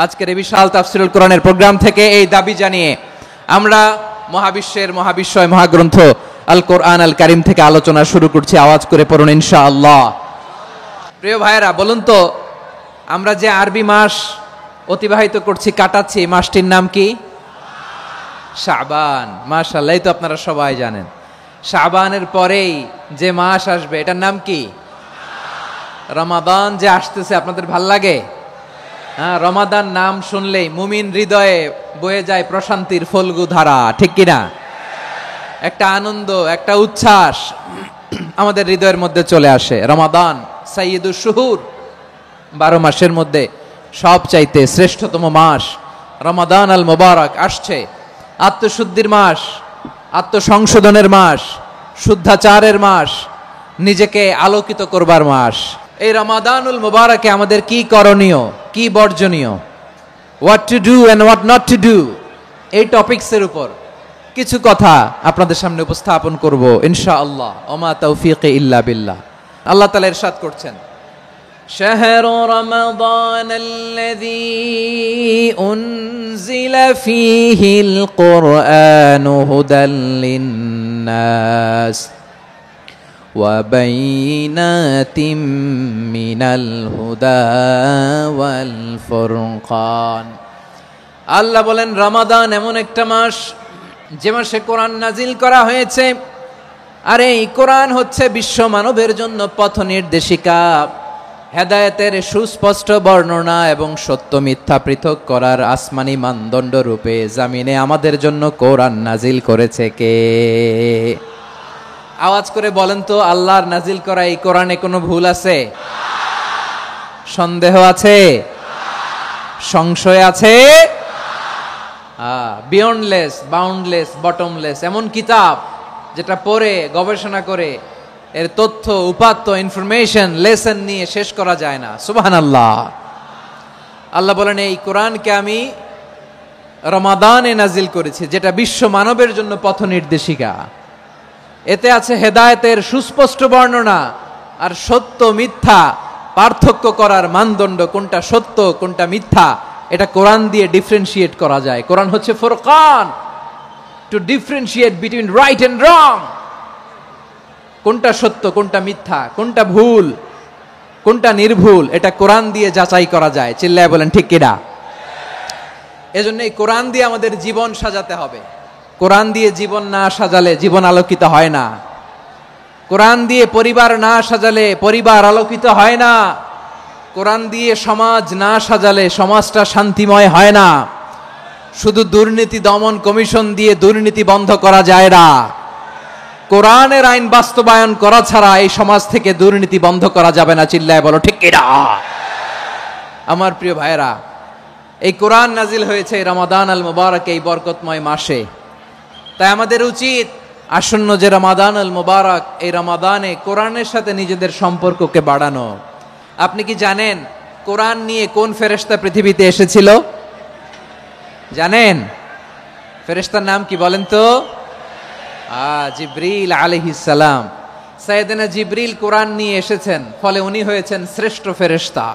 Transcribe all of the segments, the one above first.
আজকের এই বিশাল তাফসীরুল কোরআনের প্রোগ্রাম থেকে এই দাবি জানিয়ে আমরা মহাবিশ্বের মহাবিশ্বয় মহাগ্রন্থ আল কোরআন আল কারীম থেকে আলোচনা শুরু করছি। আওয়াজ করে পড়ুন ইনশাআল্লাহ। প্রিয় ভাইয়েরা, বলুন তো, আমরা যে আরবি মাস অতিবাহিত করছি, কাটাচ্ছি, মাসটির নাম কি? শাবান। মাশাআল্লাহ, এই তো আপনারা সবাই জানেন। শাবানের পরেই যে মাস আসবে এটার নাম কি? রমাদান যে আসতেছে, আপনাদের ভাল লাগে? হ্যাঁ, রমাদান নাম শুনলেই মুমিন হৃদয়ে বয়ে যায় প্রশান্তির ফল্গু ধারা, ঠিক কিনা? একটা আনন্দ, একটা উচ্ছ্বাস আমাদের হৃদয়ের মধ্যে চলে আসে। রমাদান সাইয়্যিদুশ শুহুর, 12 মাসের মধ্যে সবচাইতে শ্রেষ্ঠতম মাস রমাদান আল মুবারক আসছে। আত্মশুদ্ধির মাস, আত্মসংশোধনের মাস, শুদ্ধাচারের মাস, নিজেকে আলোকিত করবার মাস। এই রমাদানুল মুবারকে আমাদের কি করণীয়, কি বর্জনীয়, what to do and what not to do, এই টপিকসের উপর কিছু কথা আপনাদের সামনে উপস্থাপন করব ইনশাআল্লাহ। ওমা তাওফীকি ইল্লা বিল্লাহ। আল্লাহ তাআলা ইরশাদ করছেন, শাহরু রমাদানাল্লাযী উনজিলা ফীহিল কুরআনু হুদাল লিন্নাস ওয়া বাইনাতিম মিনাল হুদা ওয়াল ফুরকান। আল্লাহ বলেন, রমাদান এমন একটা মাস যে মাসে কোরআন নাজিল করা হয়েছে। আর এই কোরআন হচ্ছে বিশ্ব মানবের জন্য পথ নির্দেশিকা, হেদায়েতের সুস্পষ্ট বর্ণনা এবং সত্য মিথ্যা পৃথক করার আসমানি মানদণ্ড রূপে জামিনে আমাদের জন্য কোরআন নাজিল করেছে কে? আওয়াজ করে বলেন তো, আল্লাহর নাজিল করা এই কোরআনে কোনো ভুল আছে? সন্দেহ আছে? সংশয় আছে? বিয়ন্ডলেস, বাউন্ডলেস, বটমলেস, এমন কিতাব যেটা পড়ে গবেষণা করে এর তথ্য, উপাত্ত, ইনফরমেশন, লেসন নিয়ে শেষ করা যায় না। সুবহানাল্লাহ। আল্লাহ বলেন, এই কোরআনকে আমি রমাদানে নাজিল করেছি, যেটা বিশ্ব মানবের জন্য পথ নির্দেশিকা। এতে আছে হেদায়েতের সুস্পষ্ট বর্ণনা আর সত্য মিথ্যা পার্থক্য করার মানদণ্ড, কোনটা সত্য কোনটা মিথ্যা এটা কোরআন দিয়ে ডিফারেন্সিয়েট করা যায়। কোরআন হচ্ছে ফুরকান, to differentiate between right and wrong. কোনটা সত্য, কোনটা মিথ্যা, কোনটা ভুল, কোনটা নির্ভুল, এটা কোরআন দিয়ে যাচাই করা যায়। চিল্লায় বলেন ঠিক কিনা? এজন্য এই কোরআন দিয়ে আমাদের জীবন সাজাতে হবে। কোরআন দিয়ে জীবন না সাজালে জীবন আলোকিত হয় না। কোরআন দিয়ে পরিবার না সাজালে পরিবার আলোকিত হয় না। কোরআন দিয়ে সমাজ না সাজালে সমাজটা শান্তিময় হয় না। শুধু দুর্নীতি দমন কমিশন দিয়ে দুর্নীতি বন্ধ করা যায় না। কোরআনের আইন বাস্তবায়ন করা ছাড়া এই সমাজ থেকে দুর্নীতি বন্ধ করা যাবে না। চিল্লায় বলো ঠিক কিনা? আমার প্রিয় ভাইয়েরা, এই কোরআন নাজিল হয়েছে রমাদান আল মুবারক, এই বরকতময় মাসে। তাই আমাদের উচিত আসন্ন যে রমাদান আল মুবারক, এই রমাদানে কোরআনের সাথে নিজেদের সম্পর্ককে বাড়ানো। আপনি কি জানেন কোরআন নিয়ে কোন ফেরেশতা পৃথিবীতে এসেছিল? জানেন? ফেরেশতার নাম কি বলেন তো? জিবরিল আলাইহিস সালাম। সাইয়েদনা জিবরিল কোরআন নিয়ে এসেছেন, ফলে উনি হয়েছেন শ্রেষ্ঠ ফেরেশতা।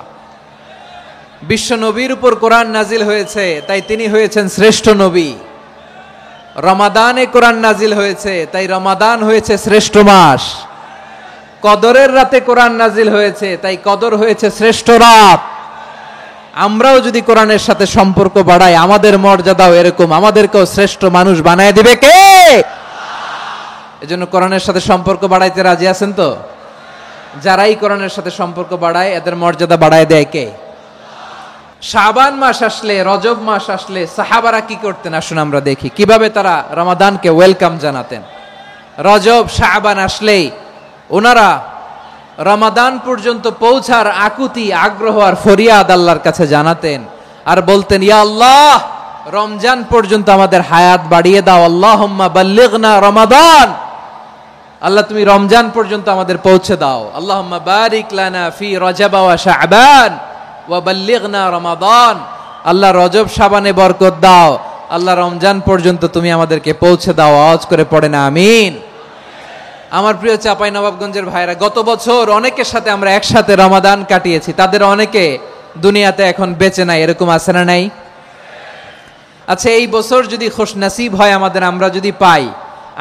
বিশ্ব নবীর উপর কোরআন নাজিল হয়েছে, তাই তিনি হয়েছেন শ্রেষ্ঠ নবী। রমাদানে কোরআন নাজিল হয়েছে, তাই রমাদান হয়েছে শ্রেষ্ঠ মাস। কদরের রাতে কোরআন নাজিল হয়েছে, তাই কদর হয়েছে শ্রেষ্ঠ রাত। আমরাও যদি কোরআনের সাথে সম্পর্ক বাড়াই, আমাদের মর্যাদাও এরকম, আমাদেরকেও শ্রেষ্ঠ মানুষ বানায় দিবে কে? এজন্য কোরআনের সাথে সম্পর্ক বাড়াইতে রাজি আছেন তো? যারাই কোরআনের সাথে সম্পর্ক বাড়ায় এদের মর্যাদা বাড়ায় দেয় কে? শাবান মাস আসলে, রজব মাস আসলে সাহাবারা কি করতেন আসুন আমরা দেখি, কিভাবে তারা রমাদানকে ওয়েলকাম জানাতেন। রজব শাবান আসলেই ওনারা রমাদান পর্যন্ত পৌঁছার আকুতি, আগ্রহ আর ফরিয়াদ আল্লাহর কাছে জানাতেন আর বলতেন, ইয়া আল্লাহ, রমজান পর্যন্ত আমাদের হায়াত বাড়িয়ে দাও। আল্লাহুম্মা বাল্লিগনা রমাদান, আল্লাহ তুমি রমজান পর্যন্ত আমাদের পৌঁছে দাও। আল্লাহুম্মা বারিক লানা ফি রজব ওয়া শাবান ওয়া বাল্লিগনা রমাদান, আল্লাহ রজব শাবানে বরকত দাও, আল্লাহ রমজান পর্যন্ত তুমি আমাদেরকে পৌঁছে দাও। আওয়াজ করে পড়েন আমিন। আমার প্রিয় চাঁপাই নবাবগঞ্জের ভাইরা, গত বছর অনেকের সাথে আমরা একসাথে রমাদান কাটিয়েছি। তাদের অনেকে দুনিয়াতে এখন বেঁচে নাই, এরকম আছে না নাই? আচ্ছা, এই বছর যদি খুশনসিব হয় আমাদের, আমরা যদি পাই,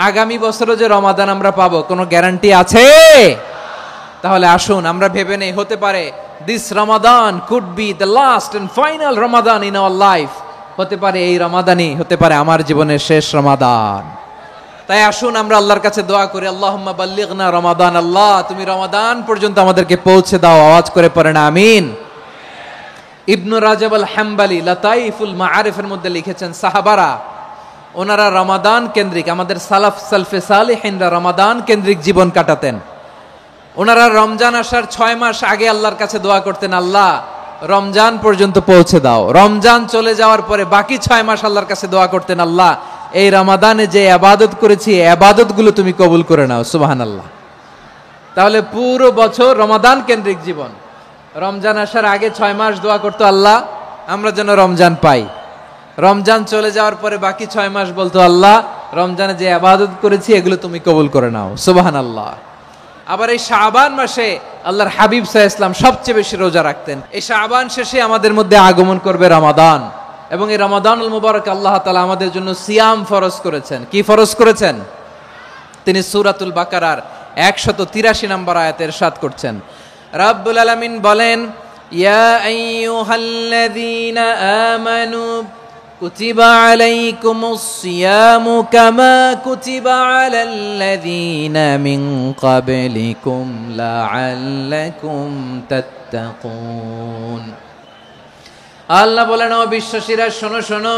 আগামী বছরও যে রমাদান আমরা পাবো কোনো গ্যারান্টি আছে? তাহলে আসুন আমরা ভেবে নেই, হতে পারে this Ramadan could be the last and final Ramadan in our life. হতে পারে এই রমাদানই হতে পারে আমার জীবনের শেষ রমাদান। তাই আসুন আমরা আল্লাহর কাছে দোয়া করি, আল্লাহুম্মা বাল্লিগনা রমাদান। আল্লাহ, তুমি রমাদান পর্যন্ত আমাদেরকে পৌঁছে দাও। আওয়াজ করে পড়েন আমিন। ইবনু রাজাব আল হাম্বালি লাতাইফুল মাআরিফের মধ্যে লিখেছেন, সাহাবারা ওনারা রমাদান কেন্দ্রিক, আমাদের সালফে সালেহিনরা রমাদান কেন্দ্রিক জীবন কাটাতেন। ওনারা রমজান আসার 6 মাস আগে আল্লাহর কাছে দোয়া করতেন, আল্লাহ রমজান পর্যন্ত পৌঁছে দাও। রমজান চলে যাওয়ার পরে বাকি 6 মাস আল্লাহর কাছে দোয়া করতেন, আল্লাহ এই রমাদানে যে ইবাদত করেছি ইবাদত গুলো তুমি কবুল করে নাও। সুবহানাল্লাহ। তাহলে পুরো বছর রমাদান কেন্দ্রিক জীবন। রমজান আসার আগে 6 মাস দোয়া করতো, আল্লাহ আমরা যেন রমজান পাই। রমজান চলে যাওয়ার পরে বাকি 6 মাস বলতো, আল্লাহ রমজানে যে ইবাদত করেছি এগুলো তুমি কবুল করে নাও। সুবহানাল্লাহ। আবার এই শাবান মাসে আল্লাহর হাবিব সাল্লাল্লাহু আলাইহি ওয়াসাল্লাম সবচেয়ে বেশি রোজা রাখতেন। এই শাবান শেষে আমাদের মধ্যে আগমন করবে রমাদান, এবং এই রমাদানুল মুবারক আল্লাহ তাআলা আমাদের জন্য সিয়াম ফরজ করেছেন। কি ফরজ করেছেন? তিনি সূরাতুল বাকারার 183 নম্বর আয়াতে ইরশাদ করছেন, রাব্বুল আলামিন বলেন, ইয়া আইয়ুহাল্লাযীনা আমানু কুতিবা আলাইকুমুস সিয়ামু কামা কুতিবা আলাল্লাযীনা মিন ক্বাবলিকুম লাআল্লাকুম তাত্তাকুন। আল্লাহ বলেন, ও বিশ্বাসীরা শোনো শোনো,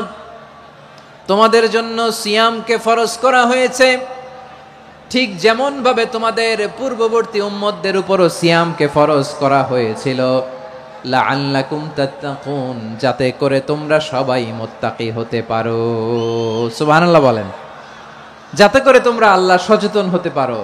তোমাদের জন্য সিয়ামকে ফরজ করা হয়েছে, ঠিক যেমন ভাবে তোমাদের পূর্ববর্তী উম্মতদের উপরও সিয়ামকে ফরজ করা হয়েছিল, লাআল্লাকুম তাত্তাকুন, যাতে করে তোমরা সবাই মুত্তাকি হতে পারো। সুবহানাল্লাহ বলেন, যাতে করে তোমরা আল্লাহ সচেতন হতে পারো।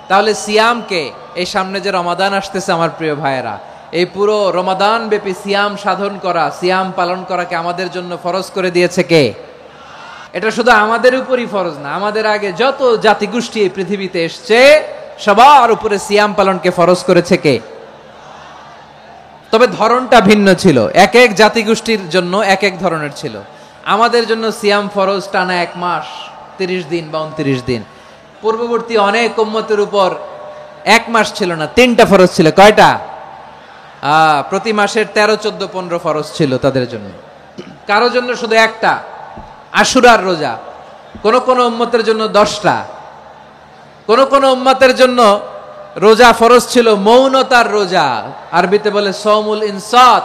তাহলে সিয়ামকে, এই সামনে যে রমাদান আসতেছে আমার প্রিয় ভাইয়েরা, এই পুরো রমাদান ব্যাপী সিয়াম সাধন করা, সিয়াম পালন করাকে আমাদের জন্য ফরজ করে দিয়েছে কে? এটা শুধু আমাদের উপরই ফরজ না, আমাদের আগে যত জাতিগোষ্ঠী এই পৃথিবীতে এসছে সবার উপরে সিয়াম পালনকে ফরজ করেছে কে? তবে ধরনটা ভিন্ন ছিল, এক এক জাতিগোষ্ঠীর জন্য এক এক ধরনের ছিল। আমাদের জন্য সিয়াম ফরজ টানা 1 মাস 30 দিন বা 29 দিন। পূর্ববর্তী অনেক উম্মতের উপর 1 মাস ছিল না, 3টা ফরজ ছিল। কয়টা? প্রতি মাসের 13, 14, 15 ফরজ ছিল তাদের জন্য। কারো জন্য শুধু একটা, আশুরার রোজা। কোন কোন উম্মতের জন্য 10টা। কোন কোন উম্মতের জন্য রোজা ফরজ ছিল মৌনতার রোজা, আরবিতে বলে সওমুল ইনসাত,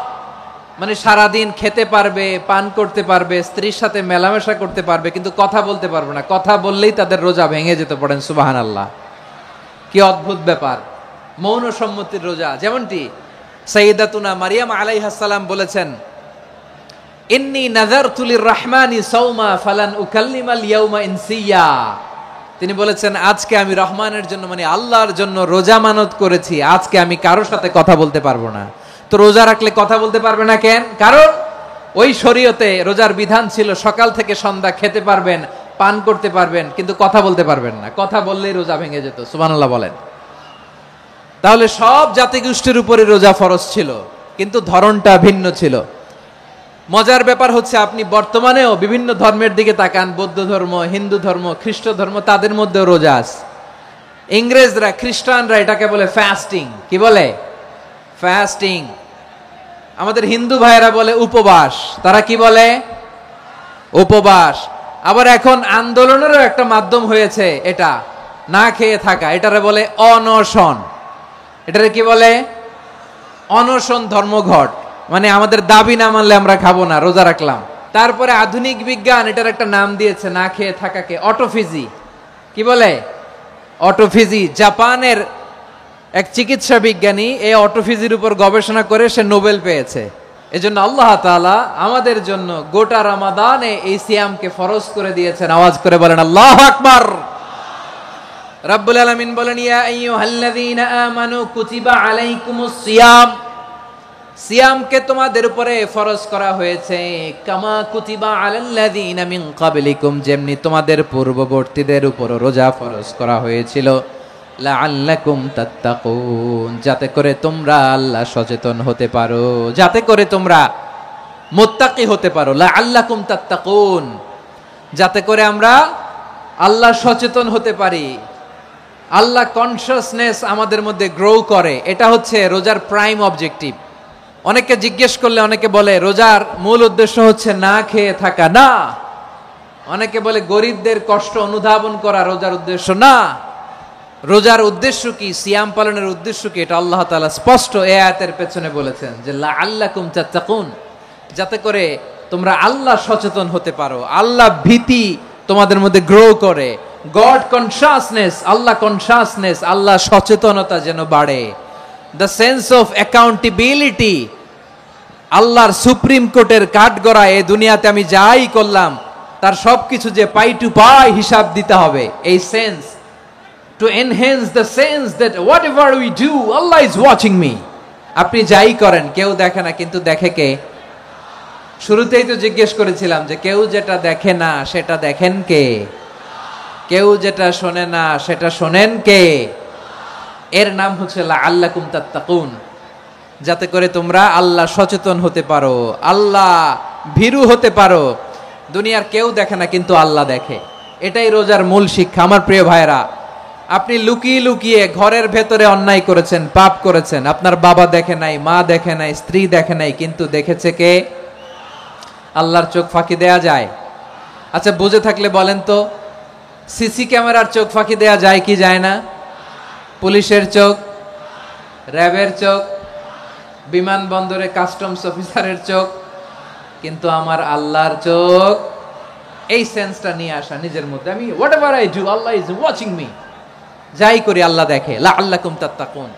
মানে সারাদিন খেতে পারবে, পান করতে পারবে, স্ত্রীর সাথে মেলামেশা করতে পারবে, কিন্তু কথা বলতে পারবে না। কথা বললেই তাদের রোজা ভেঙে যেতে। পড়েন সুবহানাল্লাহ। কি অদ্ভুত ব্যাপার, মৌন সম্মতির রোজা। যেমনটি সাইয়্যিদাতুনা মারিয়াম আলাইহিস সালাম বলেছেন, ইন্নী নাযারতু লির-রাহমানি সাওমা ফালান উকাল্লিমাল ইয়াওমা ইনসিয়া। তিনি বলেছেন, আজকে আমি রহমানের জন্য, মানে আল্লাহর জন্য রোজা মানত করেছি, আজকে আমি কারোর সাথে কথা বলতে পারবো না। তো রোজা রাখলে কথা বলতে পারবে না কেন? কারণ ওই শরীয়তে রোজার বিধান ছিল সকাল থেকে সন্ধ্যা খেতে পারবেন, পান করতে পারবেন, কিন্তু কথা বলতে পারবেন না। কথা বললেই রোজা ভেঙে যেত। সুবহানাল্লাহ বলেন। তাহলে সব জাতিগোষ্ঠীর উপরে রোজা ফরজ ছিল, কিন্তু ধরনটা ভিন্ন ছিল। মজার ব্যাপার হচ্ছে, আপনি বর্তমানেও বিভিন্ন ধর্মের দিকে তাকান, বৌদ্ধ ধর্ম, হিন্দু ধর্ম, খ্রিস্ট ধর্ম, তাদের মধ্যেও রোজা আছে। ইংরেজরা, খ্রিস্টানরা এটাকে বলে ফাস্টিং। কি বলে? ফাস্টিং। আমাদের হিন্দু ভাইয়েরা বলে উপবাস। তারা কি বলে? উপবাস। আবার এখন আন্দোলনেরও একটা মাধ্যম হয়েছে এটা, না খেয়ে থাকা। এটারে বলে অনশন। এটারে কি বলে? অনশন ধর্মঘট। মানে আমাদের দাবি না মানলে আমরা খাবো না, রোজা রাখলাম। তারপরে আধুনিক বিজ্ঞান এটার একটা নাম দিয়েছে না খেয়ে থাকাকে, অটোফিজি। কি বলে? অটোফিজি। জাপানের এক চিকিৎসা বিজ্ঞানী এই অটোফিজির উপর গবেষণা করে সে নোবেল পেয়েছে। এজন্য আল্লাহ তাআলা আমাদের জন্য গোটা রমাদানে এই সিয়ামকে ফরজ করে দিয়েছেন। আওয়াজ করে বলেন আল্লাহু আকবার। রাব্বুল আলামিন বলেন, ইয়া আইয়ুহাল্লাযীনা আমানু কুতিবা আলাইকুমুস সিয়াম, সিয়ামকে তোমাদের উপরে ফরজ করা হয়েছে, কামা কুতিবা আলাল্লাযীনা মিন ক্বাবলিকুম, যেমনি তোমাদের পূর্ববর্তীদের উপর রোজা ফরজ করা হয়েছিল, লাআল্লাকুম তাত্তাকুন, যাতে করে তোমরা আল্লাহ সচেতন হতে পারো, যাতে করে তোমরা মুত্তাকি হতে পারো। লাআল্লাকুম তাত্তাকুন, যাতে করে আমরা আল্লাহ সচেতন হতে পারি, আল্লাহ কনসিয়াসনেস আমাদের মধ্যে গ্রো করে। এটা হচ্ছে রোজার প্রাইম অবজেক্টিভ। অনেকে জিজ্ঞেস করলে অনেকে বলে রোজার মূল উদ্দেশ্য হচ্ছে না খেয়ে থাকা। না। অনেকে বলে গরিবদের কষ্ট অনুধাবন করা রোজার উদ্দেশ্য। না। রোজার উদ্দেশ্য কি, সিয়াম পালনের উদ্দেশ্য কি, এটা আল্লাহ তাআলা স্পষ্ট এই আয়াতের পেছনে বলেছেন যে লাআল্লাকুম তাত্তাকুন, যাতে করে তোমরা আল্লাহ সচেতন হতে পারো, আল্লাহ ভীতি তোমাদের মধ্যে গ্রো করে, গড কনসিয়াসনেস, আল্লাহ কনসিয়াসনেস, আল্লাহ সচেতনতা যেন বাড়ে, দ্য সেন্স অফ অ্যাকাউন্টেবিলিটি, আল্লাহর সুপ্রিম কোর্টের কাঠগড়া এই দুনিয়াতে আমি যাই করলাম তার সবকিছু যে পাই টু পাই হিসাব দিতে হবে, এই sense, to enhance the sense that whatever we do, Allah is watching me. আপনি যাই করেন কেউ দেখে না, কিন্তু দেখে কে? শুরুতেই তো জিজ্ঞেস করেছিলাম যে কেউ যেটা দেখে না সেটা দেখেন কে? কেউ যেটা শোনে না সেটা শোনেন কে? এর নাম হচ্ছে লাআল্লাকুম তাত্তাকুন, যাতে করে তোমরা আল্লাহ সচেতন হতে পারো, আল্লাহ ভীরু হতে পারো। দুনিয়ার কেউ দেখে না, কিন্তু আল্লাহ দেখে। এটাই রোজার মূল শিক্ষা। আমার প্রিয় ভাইরা, আপনি লুকিয়ে লুকিয়ে ঘরের ভেতরে অন্যায় করেছেন, পাপ করেছেন, আপনার বাবা দেখে নাই, মা দেখে নাই, স্ত্রী দেখে নাই, কিন্তু দেখেছে কে? আল্লাহর চোখ ফাঁকি দেয়া যায়? আচ্ছা, বুঝে থাকলে বলেন তো, সিসি ক্যামেরার চোখ ফাঁকি দেয়া যায় কি যায় না? পুলিশের চোখ, র্যাবের চোখ, বিমানবন্দরে কাস্টমস অফিসারের চোখ, কিন্তু আমার আল্লাহর চোখ। এই সেন্সটা নিয়ে আসা নিজের মধ্যে, আমি whatever I do Allah is watching me, যাই করি আল্লাহ দেখে। লাআল্লাকুম তাত্তাকুন।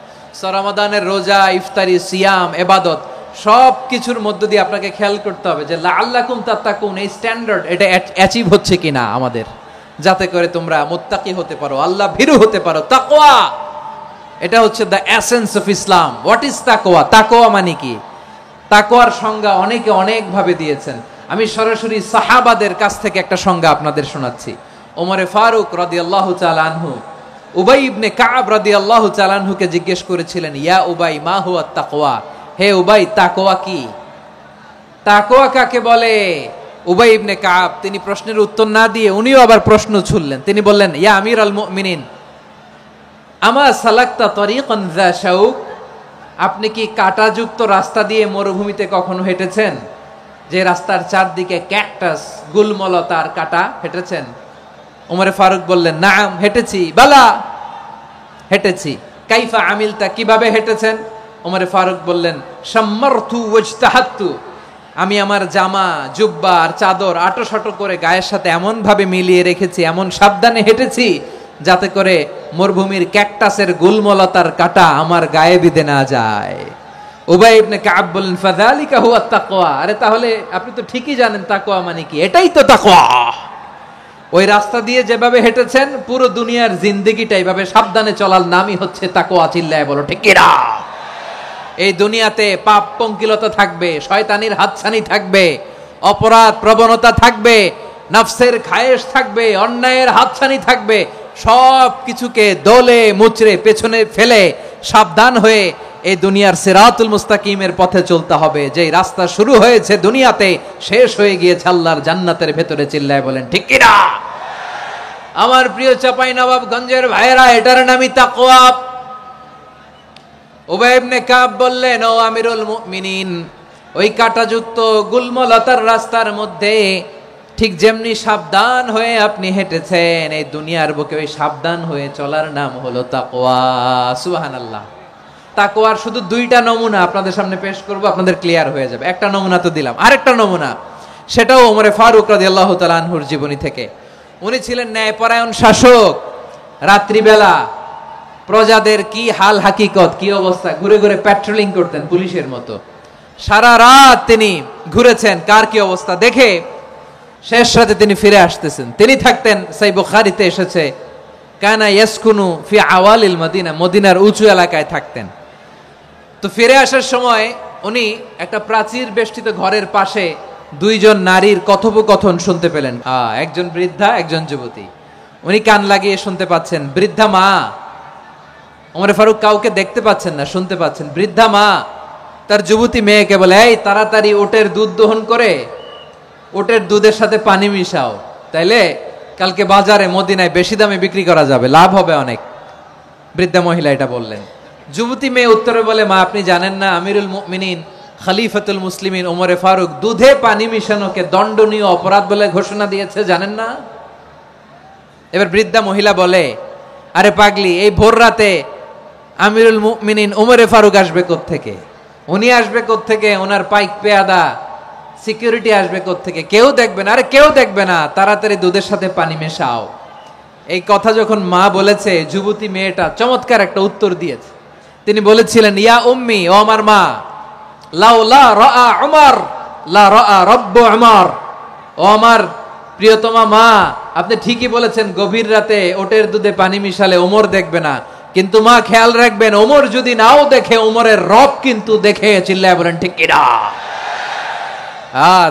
রমাদানের রোজা, ইফতারি, সিয়াম, ইবাদত সব কিছুর মধ্য দিয়ে আপনাকে খেয়াল করতে হবে যে লাআল্লাকুম তাত্তাকুন এই স্ট্যান্ডার্ড এটা অ্যাচিভ হচ্ছে কিনা আমাদের, যাতে করে তোমরা মুত্তাকি হতে পারো, আল্লাহ ভীরু হতে পারো। তাকওয়া, এটা হচ্ছে the essence of Islam. What is তাকওয়া? তাকওয়া মানে কি? তাকওয়ার সংজ্ঞা অনেকে অনেক ভাবে দিয়েছেন। আমি সরাসরি সাহাবাদের কাছ থেকে একটা সংজ্ঞা আপনাদের শোনাচ্ছি। ওমরে ফারুক রাদিয়াল্লাহু তাআলা আনহু উবাই ইবনে কাব রাদিয়াল্লাহু তাআলা আনহুকে জিজ্ঞেস করেছিলেন, ইয়া উবাই মা হুয়া তাকওয়া, হে উবাই তাকওয়া কি? তাকওয়া কাকে বলে? উবাই ইবনে কাব তিনি প্রশ্নের উত্তর না দিয়ে উনিও আবার প্রশ্ন ছুড়লেন। তিনি বললেন, ইয়া আমিরাল মুমিনিন আমা সালাকতা তরিকান যা শাউক, আপনি কি কাঁটাযুক্ত রাস্তা দিয়ে মরুভূমিতে কখনো হেঁটেছেন? যে রাস্তার চারদিকে ক্যাকটাস, গুলমলতার কাঁটা, হেঁটেছেন? ওমরে ফারুক বললেন, নাম, হেঁটেছি। বালা, হেঁটেছি। কাইফা আমিলতা, কিভাবে হেঁটেছেন? ওমরে ফারুক বললেন, শাম্মারতু ওয়াজতাহাতু, আমি আমার জামা, জুব্বা আর চাদর আটোসাটো করে গায়ের সাথে এমন ভাবে মিলিয়ে রেখেছি, এমন সাবধানে হেঁটেছি যাতে করে মরুভূমির ক্যাকটাসের গুলমলতার কাঁটা আমার গায়ে বিঁধে না যায়। উবাই ইবনে কাব বললেন, ফাযালিকা হুয়া তাকওয়া, আরে তাহলে আপনি তো ঠিকই জানেন তাকওয়া মানে কি, এটাই তো তাকওয়া। ওই রাস্তা দিয়ে যেভাবে হেঁটেছেন পুরো দুনিয়ার জিন্দেগিটা এইভাবে সাবধানে চলার নামই হচ্ছে তাকওয়া। চিল্লায় বলো ঠিক কিনা? এই দুনিয়াতে পাপ পঙ্কিলতা থাকবে, শয়তানির হাতছানি থাকবে, অপরাধ প্রবণতা থাকবে, নফসের খায়েশ থাকবে, অন্যায়ের হাতছানি থাকবে, সব কিছুকে দলে মুচড়ে পেছনে ফেলে সাবধান হয়ে এই দুনিয়ার সিরাতুল মুস্তাকিমের পথে চলতে হবে। যেই রাস্তা শুরু হয়েছে দুনিয়াতে শেষ হয়ে গিয়েছে আল্লাহর জান্নাতের ভেতরে। চিল্লায় বলেন ঠিক কিনা? আমার প্রিয় চাঁপাইনবাবগঞ্জের ভাইয়েরা, এটার নামই তাকওয়া। উবাই ইবনে কাব বললেন, ও আমিরুল মুমিনিন, ওই কাঁটাযুক্ত গুলমলতার রাস্তার মধ্যে ঠিক যেমনি সাবধান হয়ে আপনি হেঁটেছেন, এই দুনিয়ার বুকে ওই সাবধান হয়ে চলার নাম হলো তাকওয়া। সুবহানাল্লাহ। তাকওয়ার শুধু দুইটা নমুনা আপনাদের সামনে পেশ করব, আপনাদের ক্লিয়ার হয়ে যাবে। একটা নমুনা তো দিলাম, আরেকটা নমুনা, সেটাও ওমরে ফারুক রাদিয়াল্লাহু তাআলা আনহুর জীবনী থেকে। উনি ছিলেন ন্যায়পরায়ণ শাসক। রাত্রিবেলা প্রজাদের কি হাল হাকিকত, কি অবস্থা, ঘুরে ঘুরে প্যাট্রোলিং করতেন পুলিশের মতো। সারা রাত তিনি ঘুরেছেন কার কি অবস্থা দেখে শেষ রাতে তিনি ফিরে আসতেছেন। তিনি থাকতেন, সহিহ বুখারীতে এসেছে, কানা ইয়াসকুনু ফি আওয়ালিল মদিনা, মদিনার উঁচু এলাকায় থাকতেন। তো ফিরে আসার সময় উনি একটা প্রাচীর বেষ্টিত ঘরের পাশে দুইজন নারীর কথোপকথন শুনতে পেলেন। একজন বৃদ্ধা, একজন যুবতী। উনি কান লাগিয়ে শুনতে পাচ্ছেন। বৃদ্ধা মা ওমর ফারুক কাউকে দেখতে পাচ্ছেন না, শুনতে পাচ্ছেন। বৃদ্ধা মা তার যুবতী মেয়েকে বলে, এই তাড়াতাড়ি ওটের দুধ দহন করে ওটের দুধের সাথে পানি মিশাও, তাইলে কালকে বাজারে মদিনায় বেশি দামে বিক্রি করা যাবে, লাভ হবে অনেক। বৃদ্ধা মহিলা এটা বললেন। যুবতী মেয়ে উত্তরে বলে, মা আপনি জানেন না আমিরুল মুমিনিন খলিফাতুল মুসলিমিন ওমরে ফারুক দুধে পানি মিশানোকে দণ্ডনীয় অপরাধ বলে ঘোষণা দিয়েছে, জানেন না? এবার বৃদ্ধা মহিলা বলে, আরে পাগলি, এই ভোর রাতে আমিরুল মুমিনিন ওমরে ফারুক আসবে কোত্থেকে? উনি আসবে কোত্থেকে? ওনার পাইক পেয়াদা সিকিউরিটি আসবে কোত্থেকে? কেউ দেখবে না। আরে কেউ দেখবে না, তাড়াতাড়ি দুধের সাথে পানি মেশাও। এই কথা যখন মা বলেছে, যুবতী মেয়েটা চমৎকার একটা উত্তর দিয়েছে। তিনি বলেছিলেন, ইয়া উম্মি, ও আমার মা, লাউলা রাআ উমর লা রাআ রব্ব উমর। ও আমার প্রিয়তমা মা, আপনি ঠিকই বলেছেন, গভীর রাতে ওটের দুধে পানি মিশালে ওমর দেখবে না, কিন্তু মা খেয়াল রাখবেন, ওমর যদি নাও দেখে, ওমরের রব কিন্তু দেখে। চিল্লায় বলেন ঠিক কিনা?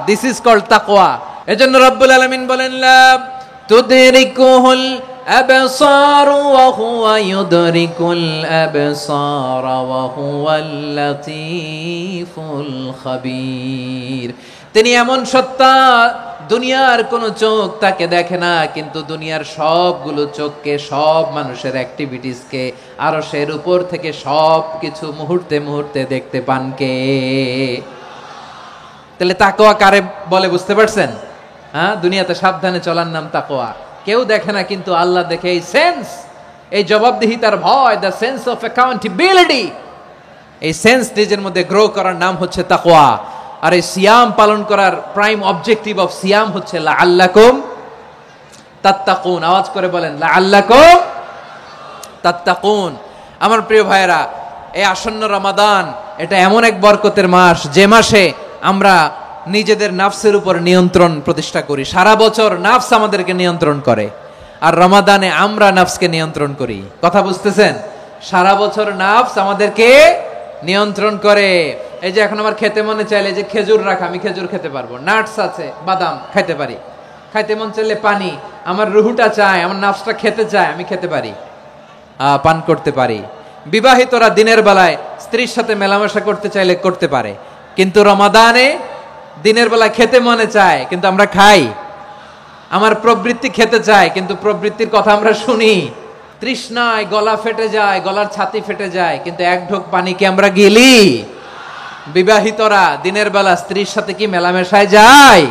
দিস ইজ কল্ড তাকওয়া। এজন্য রব্বুল আলামিন বলেন, লা তুদরিকুহুল আবসার ওয়া হুয়া ইউদরিকুল আবসার ওয়া হুয়াল লাতীফুল খাবীর। তিনি এমন সত্তা, দুনিয়ার কোন চোখ তাকে দেখে না, কিন্তু দুনিয়ার সবগুলো চোখকে, সব মানুষের অ্যাক্টিভিটিসকে আরশের উপর থেকে সব কিছু মুহূর্তে মুহূর্তে দেখতে পান কে? তাহলে তাকওয়া কারে বলে বুঝতে পারছেন? দুনিয়াতে সাবধানে চলার নাম তাকওয়া। কেউ দেখে না, কিন্তু আল্লাহ দেখে। এই সেন্স, এই জবাবদিহিতার ভয়, দ্য সেন্স অফ অ্যাকাউন্টেবিলিটি, এই সেন্স নিজের মধ্যে গ্রো করার নাম হচ্ছে তাকওয়া। আর এই সিয়াম পালন করার প্রাইম অবজেক্টিভ অফ সিয়াম হচ্ছে লাআল্লাকুম তাত্তাকুন। আওয়াজ করে বলেন, লাআল্লাকুম তাত্তাকুন। আমার প্রিয় ভাইয়েরা, এই আসন্ন রমাদান এটা এমন এক বরকতের মাস, যে মাসে আমরা নিজেদের নাফসের উপর নিয়ন্ত্রণ প্রতিষ্ঠা করি। সারা বছর নাফস আমাদেরকে নিয়ন্ত্রণ করে, আর রমাদানে আমরা নাফসকে নিয়ন্ত্রণ করি। কথা বুঝতেছেন? সারা বছর নাফস আমাদেরকে নিয়ন্ত্রণ করে। এই যে এখন আমার খেতে মনে চাইলে যে খেজুর রাখা, আমি খেজুর খেতে পারবো, নাটস আছে, বাদাম খাইতে পারি। খাইতে মন চাইলে পানি, আমার রুহুটা চায়, আমার নাফসটা খেতে চায়, আমি খেতে পারি, পান করতে পারি। বিবাহিতরা দিনের বেলায় স্ত্রীর সাথে মেলামেশা করতে চাইলে করতে পারে, কিন্তু রমাদানে দিনের বেলা খেতে মনে চায়, কিন্তু আমরা খাই। আমার প্রবৃত্তি খেতে চায়, কিন্তু প্রবৃত্তির কথা আমরা শুনি। তৃষ্ণায় গলা ফেটে যায়, গলার ছাতি ফেটে যায়, কিন্তু এক ঢোক পানি কি আমরা গিলি? বিবাহিতরা দিনের বেলা স্ত্রীর সাথে কি মেলামেশায় যায়?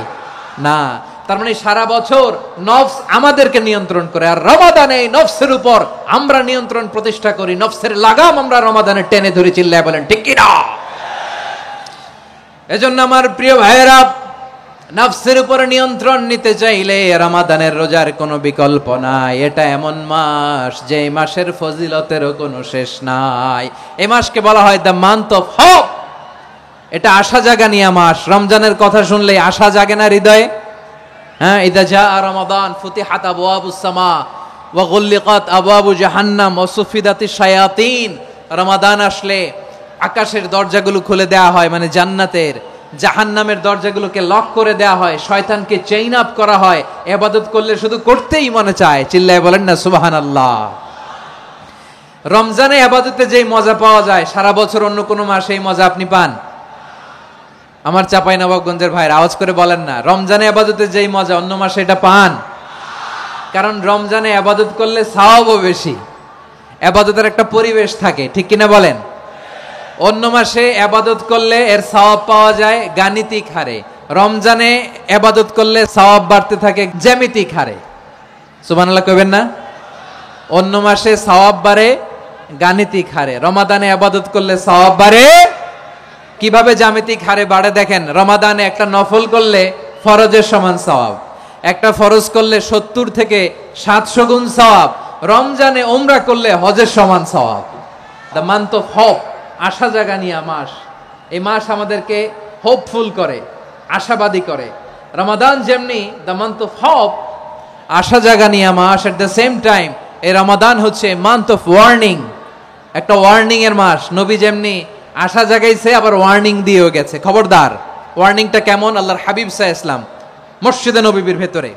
না। তার মানে সারা বছর নফস আমাদেরকে নিয়ন্ত্রণ করে, আর রমাদানে নফসের উপর আমরা নিয়ন্ত্রণ প্রতিষ্ঠা করি। নফসের লাগাম আমরা রমাদানে টেনে ধরে। চিল্লায় বলেন ঠিক কি না? এজন্য আমার প্রিয় ভাইয়েরা, নফসের উপর নিয়ন্ত্রণ নিতে চাইলে রমাদানের রোজার কোনো বিকল্প নাই। এটা এমন মাস যে মাসের ফজিলতেরও কোনো শেষ নাই। এই মাসকে বলা হয় দ্য মান্থ অফ হোপ। এটা আশা জাগানিয়া মাস। রমজানের কথা শুনলে আশা জাগে না হৃদয়ে? হ্যাঁ, ইদা জাআ রমাদান ফুতিহাত আবওয়াবুস সামা ওয়া গুল্লিকাত আবওয়াবু জাহান্নাম ওয়া সুফিদাতিশ শায়াতিন। রমাদান আসলে আকাশের দরজাগুলো খুলে দেওয়া হয়, মানে জান্নাতের। জাহান্নামের দরজাগুলোকে লক করে দেওয়া হয়, শয়তানকে চেইন আপ করা হয়। ইবাদত করলে শুধু করতেই মনে চায়। চিল্লায় বলেন না সুবহানাল্লাহ। রমজানে ইবাদতে যেই মজা পাওয়া যায়, সারা বছর অন্য কোনো মাসে এই মজা আপনি পান? আমার চাঁপাইনবাবগঞ্জের ভাইরা আওয়াজ করে বলেন না, রমজানে ইবাদতে যেই মজা অন্য মাসে এটা পান? কারণ রমজানে ইবাদত করলে সওয়াবও বেশি, ইবাদতের একটা পরিবেশ থাকে, ঠিক কিনা বলেন? অন্য মাসে ইবাদত করলে এর সওয়াব পাওয়া যায় গাণিতিক হারে, রমজানে ইবাদত করলে সওয়াব বাড়তে থাকে জ্যামিতিক হারে। সুবহানাল্লাহ কইবেন না? অন্য মাসে সওয়াব বাড়ে গাণিতিক হারে, রমাদানে ইবাদত করলে সওয়াব বাড়ে কিভাবে? জ্যামিতিক হারে বাড়ে। দেখেন, রমাদানে একটা নফল করলে ফরজের সমান সওয়াব, একটা ফরজ করলে 70 থেকে 700 গুণ সওয়াব, রমজানে উমরা করলে হজের সমান সওয়াব। দ্য মান্থ অফ হোপ, আশা জাগানিয়া মাস। এই মাস আমাদেরকে হোপফুল করে, আশাবাদী করে। রমাদান যেমনি দ্য মান্থ অফ হোপ, আশা জাগানিয়া মাস, এট দ্য সেম টাইম এই রমাদান হচ্ছে মান্থ অফ ওয়ার্নিং, একটা ওয়ার্নিং এর মাস। নবী যেমনি আশা জাগাইছে, আবার ওয়ার্নিং দিয়েও গেছে, খবরদার। ওয়ার্নিংটা কেমন? আল্লাহর হাবিব সাল্লাল্লাহু আলাইহি ওয়াসাল্লাম মসজিদে নববীর ভেতরে,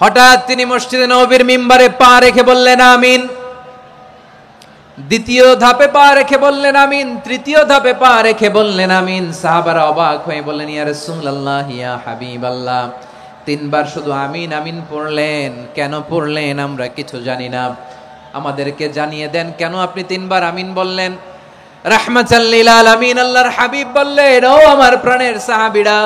হঠাৎ তিনি মসজিদে নববীর মিম্বারে পা রেখে বললেন আমিন। দ্বিতীয় ধাপে পা রেখে বললেন আমিন, তৃতীয় ধাপে পা রেখে বললেন আমিন। সাহাবারা অবাক হয়ে বললেন, ইয়া রাসূলুল্লাহ, ইয়া হাবিবাল্লাহ, তিনবার শুধু আমিন আমিন পড়লেন, কেন পড়লেন আমরা কিছু জানি না, আমাদেরকে জানিয়ে দেন কেন আপনি তিনবার আমিন বললেন। রাহমাতাল লিল আলামিন আল্লাহর হাবিব বললেন, ও আমার প্রাণের সাহাবীরা,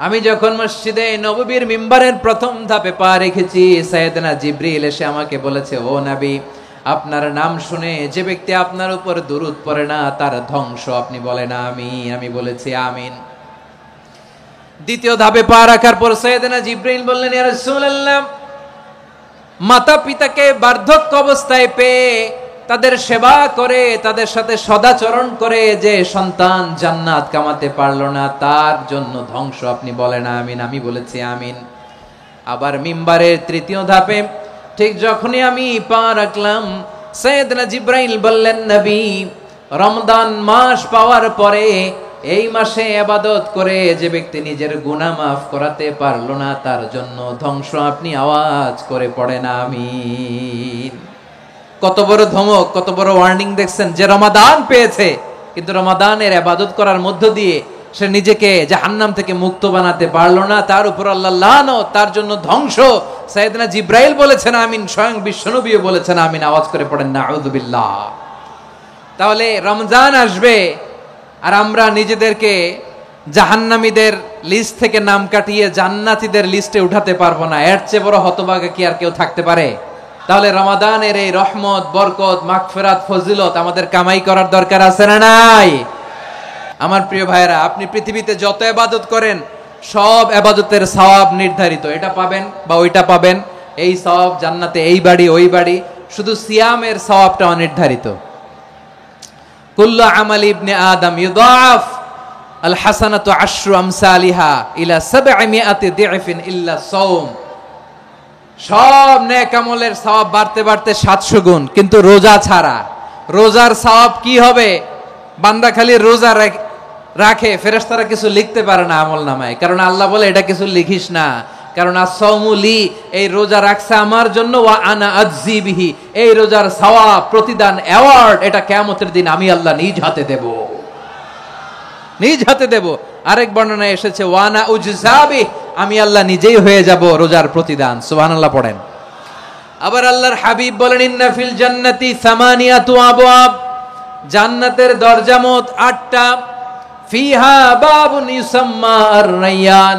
আমি যখন মসজিদে নববীর মিম্বারের প্রথম ধাপে পা রেখেছি, সাইয়েদনা জিবরিল এসে আমাকে বলেছে, ও নবী, আপনার নাম শুনে যে ব্যক্তি আপনার উপর দুরূদ পড়ে না তার ধ্বংস আপনি বলেন আমিন। আমি বলেছি আমিন। দ্বিতীয় ধাপে পা রাখার পর সাইয়েদনা জিবরিল বললেন, ইয়া রাসূলুল্লাহ, মাতা পিতাকে বার্ধক্য অবস্থায় পেয়ে তাদের সেবা করে, তাদের সাথে সদাচরণ করে যে সন্তান জান্নাত কামাতে পারলো না তার জন্য ধ্বংস আপনি বলেন আমিন। আমি বলেছি আমিন। আবার মিম্বারের তৃতীয় ধাপে ঠিক যখনই আমি পা রাখলাম, সাইয়েদনা জিবরাইল বললেন, নবী, রমজান মাস পাওয়ার পরে এই মাসে ইবাদত করে যে ব্যক্তি নিজের গুনাহ মাফ করাতে পারলো না তার জন্য ধ্বংস আপনি আওয়াজ করে পড়েন আমিন। কত বড় ধমক, কত বড় ওয়ার্নিং দেখছেন, যে রমাদান পেয়েছে কিন্তু রমাদানের ইবাদত করার মধ্য দিয়ে সে নিজেকে জাহান্নাম থেকে মুক্ত বানাতে পারলো না, তার উপর আল্লাহ লানত, তার জন্য ধ্বংস। সাইয়েদনা জিবরাইল বলেছেন আমিন, স্বয়ং বিশ্বনবীও বলেছেন আমিন। আওয়াজ করে পড়েন নাউযুবিল্লাহ। তাহলে রমজান আসবে আর আমরা নিজেদেরকে জাহান্নামীদের লিস্ট থেকে নাম কাটিয়ে জান্নাতীদের লিস্টে উঠাতে পারবো না, এর চেয়ে বড় হতভাগা কি আর কেউ থাকতে পারে? তাহলে রমাদানের এই রহমত, বরকত, মাগফিরাত, ফজিলত আমাদের কামাই করার দরকার আছে না নাই? আমার প্রিয় ভাইরা, আপনি পৃথিবীতে যত ইবাদত করেন সব ইবাদতের সওয়াব নির্ধারিত, এটা পাবেন বা ওইটা পাবেন, এই সওয়াব জান্নাতে, এই বাড়ি ওই বাড়ি। শুধু সিয়ামের সওয়াবটা অনির্ধারিত। কুল্লু আমালি ইবনে আদম ইউদাফ আল হাসানাতু আশরু আমসালিহা ইলা 700 দি'ফিন ইল্লা সাওম। সব নেক আমলের সওয়াব বাড়তে বাড়তে 700 গুণ, কিন্তু রোজা ছাড়া। রোজার সওয়াব কি হবে? বান্দা খালি রোজা রাখে, ফেরেশতারা কিছু লিখতে পারে না আমল নামায়, কারণ আল্লাহ বলে এটা কিছু লিখিস না, কারণ as-সাওমু লি, এই রোজা রাখছে আমার জন্য, ওয়া আনা আজজি বিহি, এই রোজার সওয়াব, প্রতিদান, অ্যাওয়ার্ড এটা কিয়ামতের দিন আমি আল্লাহ নিজ হাতে দেব, নিজ হাতে দেব। আরেক বর্ণনায় এসেছে ওয়ানা উজজাবি, আমি আল্লাহ নিজেই হয়ে যাব রোজার প্রতিদান। সুবহানাল্লাহ পড়েন। আবার আল্লাহর হাবিব বলেন, ইন্না ফিল জান্নাতি সামানিয়াতু আবওয়াব, জান্নাতের দরজা মোট 8টা, ফিহা বাবুন ইউসাম্মা আর-রায়্যান,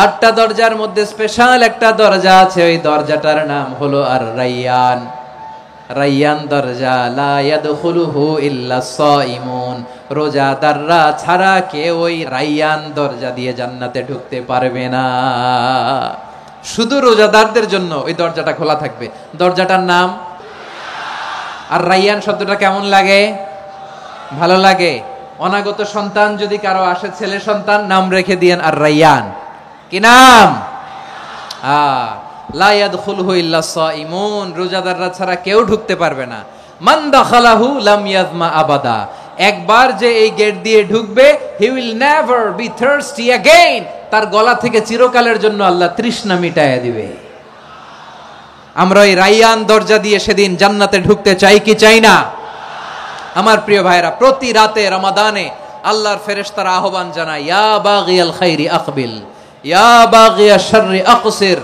8টা দরজার মধ্যে স্পেশাল একটা দরজা আছে, ওই দরজাটার নাম হলো আর-রায়্যান। রায়্যান দরজা, লা ইয়াদখুলুহু ইল্লা সাইমুন, রোজাদাররা ছাড়া কেউ ওই রায়্যান দরজা দিয়ে জান্নাতে ঢুকতে পারবে না, শুধু রোজাদারদের জন্য ওই দরজাটা খোলা থাকবে। দরজাটার নাম আর রায়্যান। শব্দটা কেমন লাগে? ভালো লাগে। অনাগত সন্তান যদি কারো আসে, ছেলে সন্তান, নাম রেখে দিয়েন আর রায়্যান। কি নাম? লা ইয়াদখুলুহু ইল্লা সাইমুন, রোজাদাররা ছাড়া কেউ ঢুকতে পারবে না। মান দাখালাহু লাম ইয়াজমা আবাদা, একবার যে এই গেট দিয়ে ঢুকবে, he will never be thirsty again, তার গলা থেকে চিরকালের জন্য আল্লাহ তৃষ্ণা মিটাইয়া দিবে। আমরা এই রায়্যান দরজা দিয়ে সেদিন জান্নাতে ঢুকতে চাই কি চাই না? আমার প্রিয় ভাইরা, প্রতি রাতে রমাদানে আল্লাহর ফেরেশতারা আহ্বান জানায়, ইয়া বাগিয়াল খাইরি আকবিল, ইয়া বাগিয়াশ শাররি আকসির,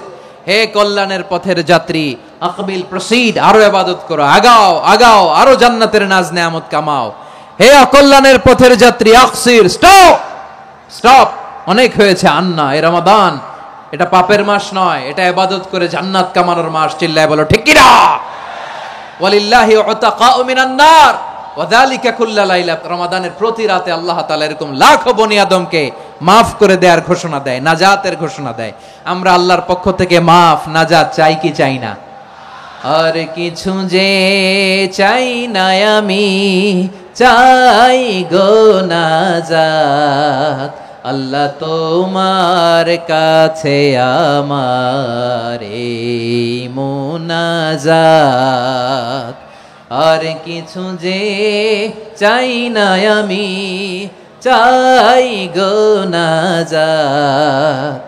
হে কল্যাণের পথের যাত্রী, আকবিল, প্রসিড, আরো ইবাদত করো, আগাও আগাও, আরো জান্নাতের নাজ নেয়ামত কামাও। হে অকল্যাণের পথের যাত্রী, আকসির, স্টপ স্টপ, অনেক হয়েছে। আন্না, এ রমাদান এটা পাপের মাস নয়, এটা ইবাদত করে জান্নাত কামানোর মাস। চিল্লায় বলো ঠিক কি না? ওয়ালিল্লাহি উতাকাউ মিনান নার ওয়া যালিকা কুল্লা লাইলা, রমাদানের প্রতি রাতে আল্লাহ তাআলা এরকম লাখো বনি আদমকে মাফ করে দেওয়ার ঘোষণা দেয়, নাজাতের ঘোষণা দেয়। আমরা আল্লাহর পক্ষ থেকে মাফ, নাজাত চাই কি চাই না? আর কিছু যে চাই না আমি, চাই গো নাজাত, আল্লাহ তোমার কাছে আমার এই মুনাজাত। আর কিছু যে চাই না আমি, চাই গো নাজাত,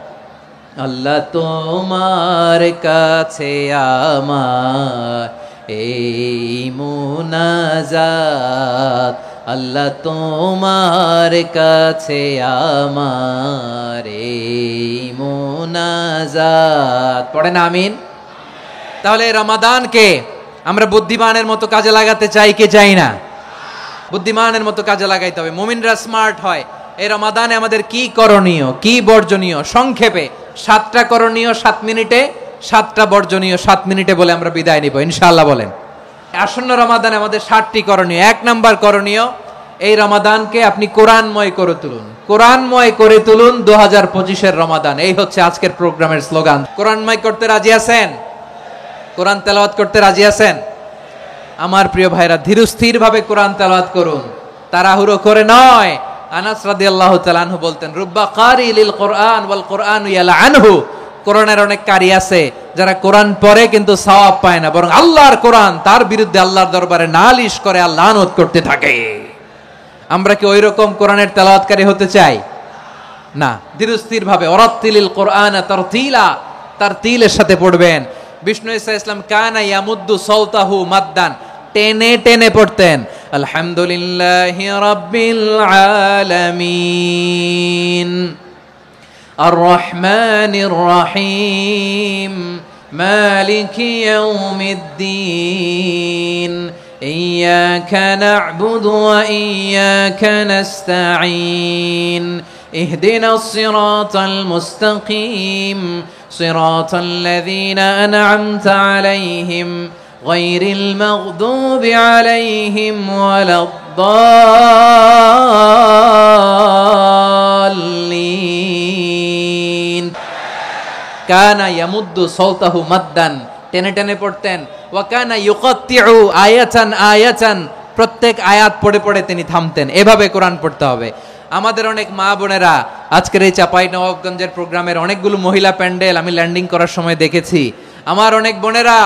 আল্লাহ তোমার কাছে আমার এই মুনাজাত আল্লাহ তোমার কাছে আমার এই মুনাজাত। পড়েন আমিন। তাহলে রমাদানকে আমরা বুদ্ধিমানের মতো কাজে লাগাতে চাই কি চাই না? বুদ্ধিমানের মতো কাজে লাগাইতে হবে, মুমিনরা স্মার্ট হয়। এই রমাদানে আমাদের কি করণীয়, কি বর্জনীয়, সংক্ষেপে 7টা করণীয় 7 মিনিটে, 7টা বর্জনীয় 7 মিনিটে বলে আমরা বিদায় নিব ইনশাআল্লাহ। বলেন আসন্ন রমাদানে আমাদের 7টি করণীয়। 1 নাম্বার করণীয়, এই রমাদানকে আপনি কোরআনময় করে তুলুন। কোরআনময় করে তুলুন 2025-এর রমাদান। এই হচ্ছে আজকের প্রোগ্রামের স্লোগান। কোরআনময় করতে রাজি আছেন? কোরআন তেলাওয়াত করতে রাজি আছেন? আমার প্রিয় ভাইরা, ধীরস্থির ভাবে কোরআন তেলাওয়াত করুন, তাড়াহুড়ো করে নয়। আনাস রাদিয়াল্লাহু তাআলা আনহু বলতেন, রুব্বা কারি লিল কোরআন ওয়াল কোরআন ইয়ালআনহু। কোরআনের অনেক কারি আছে যারা কোরআন পড়ে কিন্তু সওয়াব পায় না, বরং আল্লাহর কোরআন তার বিরুদ্ধে আল্লাহর দরবারে নালিশ করে আর লানত করতে থাকে। আমরা কি ওই রকম কোরআনের তেলাওয়াতকারী হতে চাই? না। ধীরস্থির ভাবে ওয়ারাত্তিলিল কোরআন তারতিলা, তারতিলের সাথে পড়বেন। বিষ্ণু ঈসা ইসলাম কানা ইয়ামুদ্দু সাওতাহু মাদ্দান, টেনে টেনে পড়তেন। আলহামদুলিল্লাহি রাব্বিল আলামিন আর রহমানির রহিম মালিকি ইয়াউমিদ্দিন ইয়্যাকা না'বুদু ওয়া ইয়্যাকা নাস্তাঈন ইহদিনাস সিরাতাল মুস্তাকিম সিরাতাল লাযীনা আন'আমতা আলাইহিম গায়রিল মাগদুবি আলাইহিম ওয়ালাদ-দাল্লিন। কানা ইয়ামুদ্দু সাওতাহু মাদ্দান, টেনে টেনে পড়তেন। ওয়া কানা ইউকাত্তিউ আয়াতান আয়াতান, প্রত্যেক আয়াত পড়ে পড়ে তিনি থামতেন। এভাবে কোরআন পড়তে হবে। আমাদের অনেক মা বোনেরা আজকের এই চাঁপাইনবাবগঞ্জের প্রোগ্রামের অনেকগুলো মহিলা প্যান্ডেল আমি ল্যান্ডিং করার সময় দেখেছি। আমার অনেক বোনেরা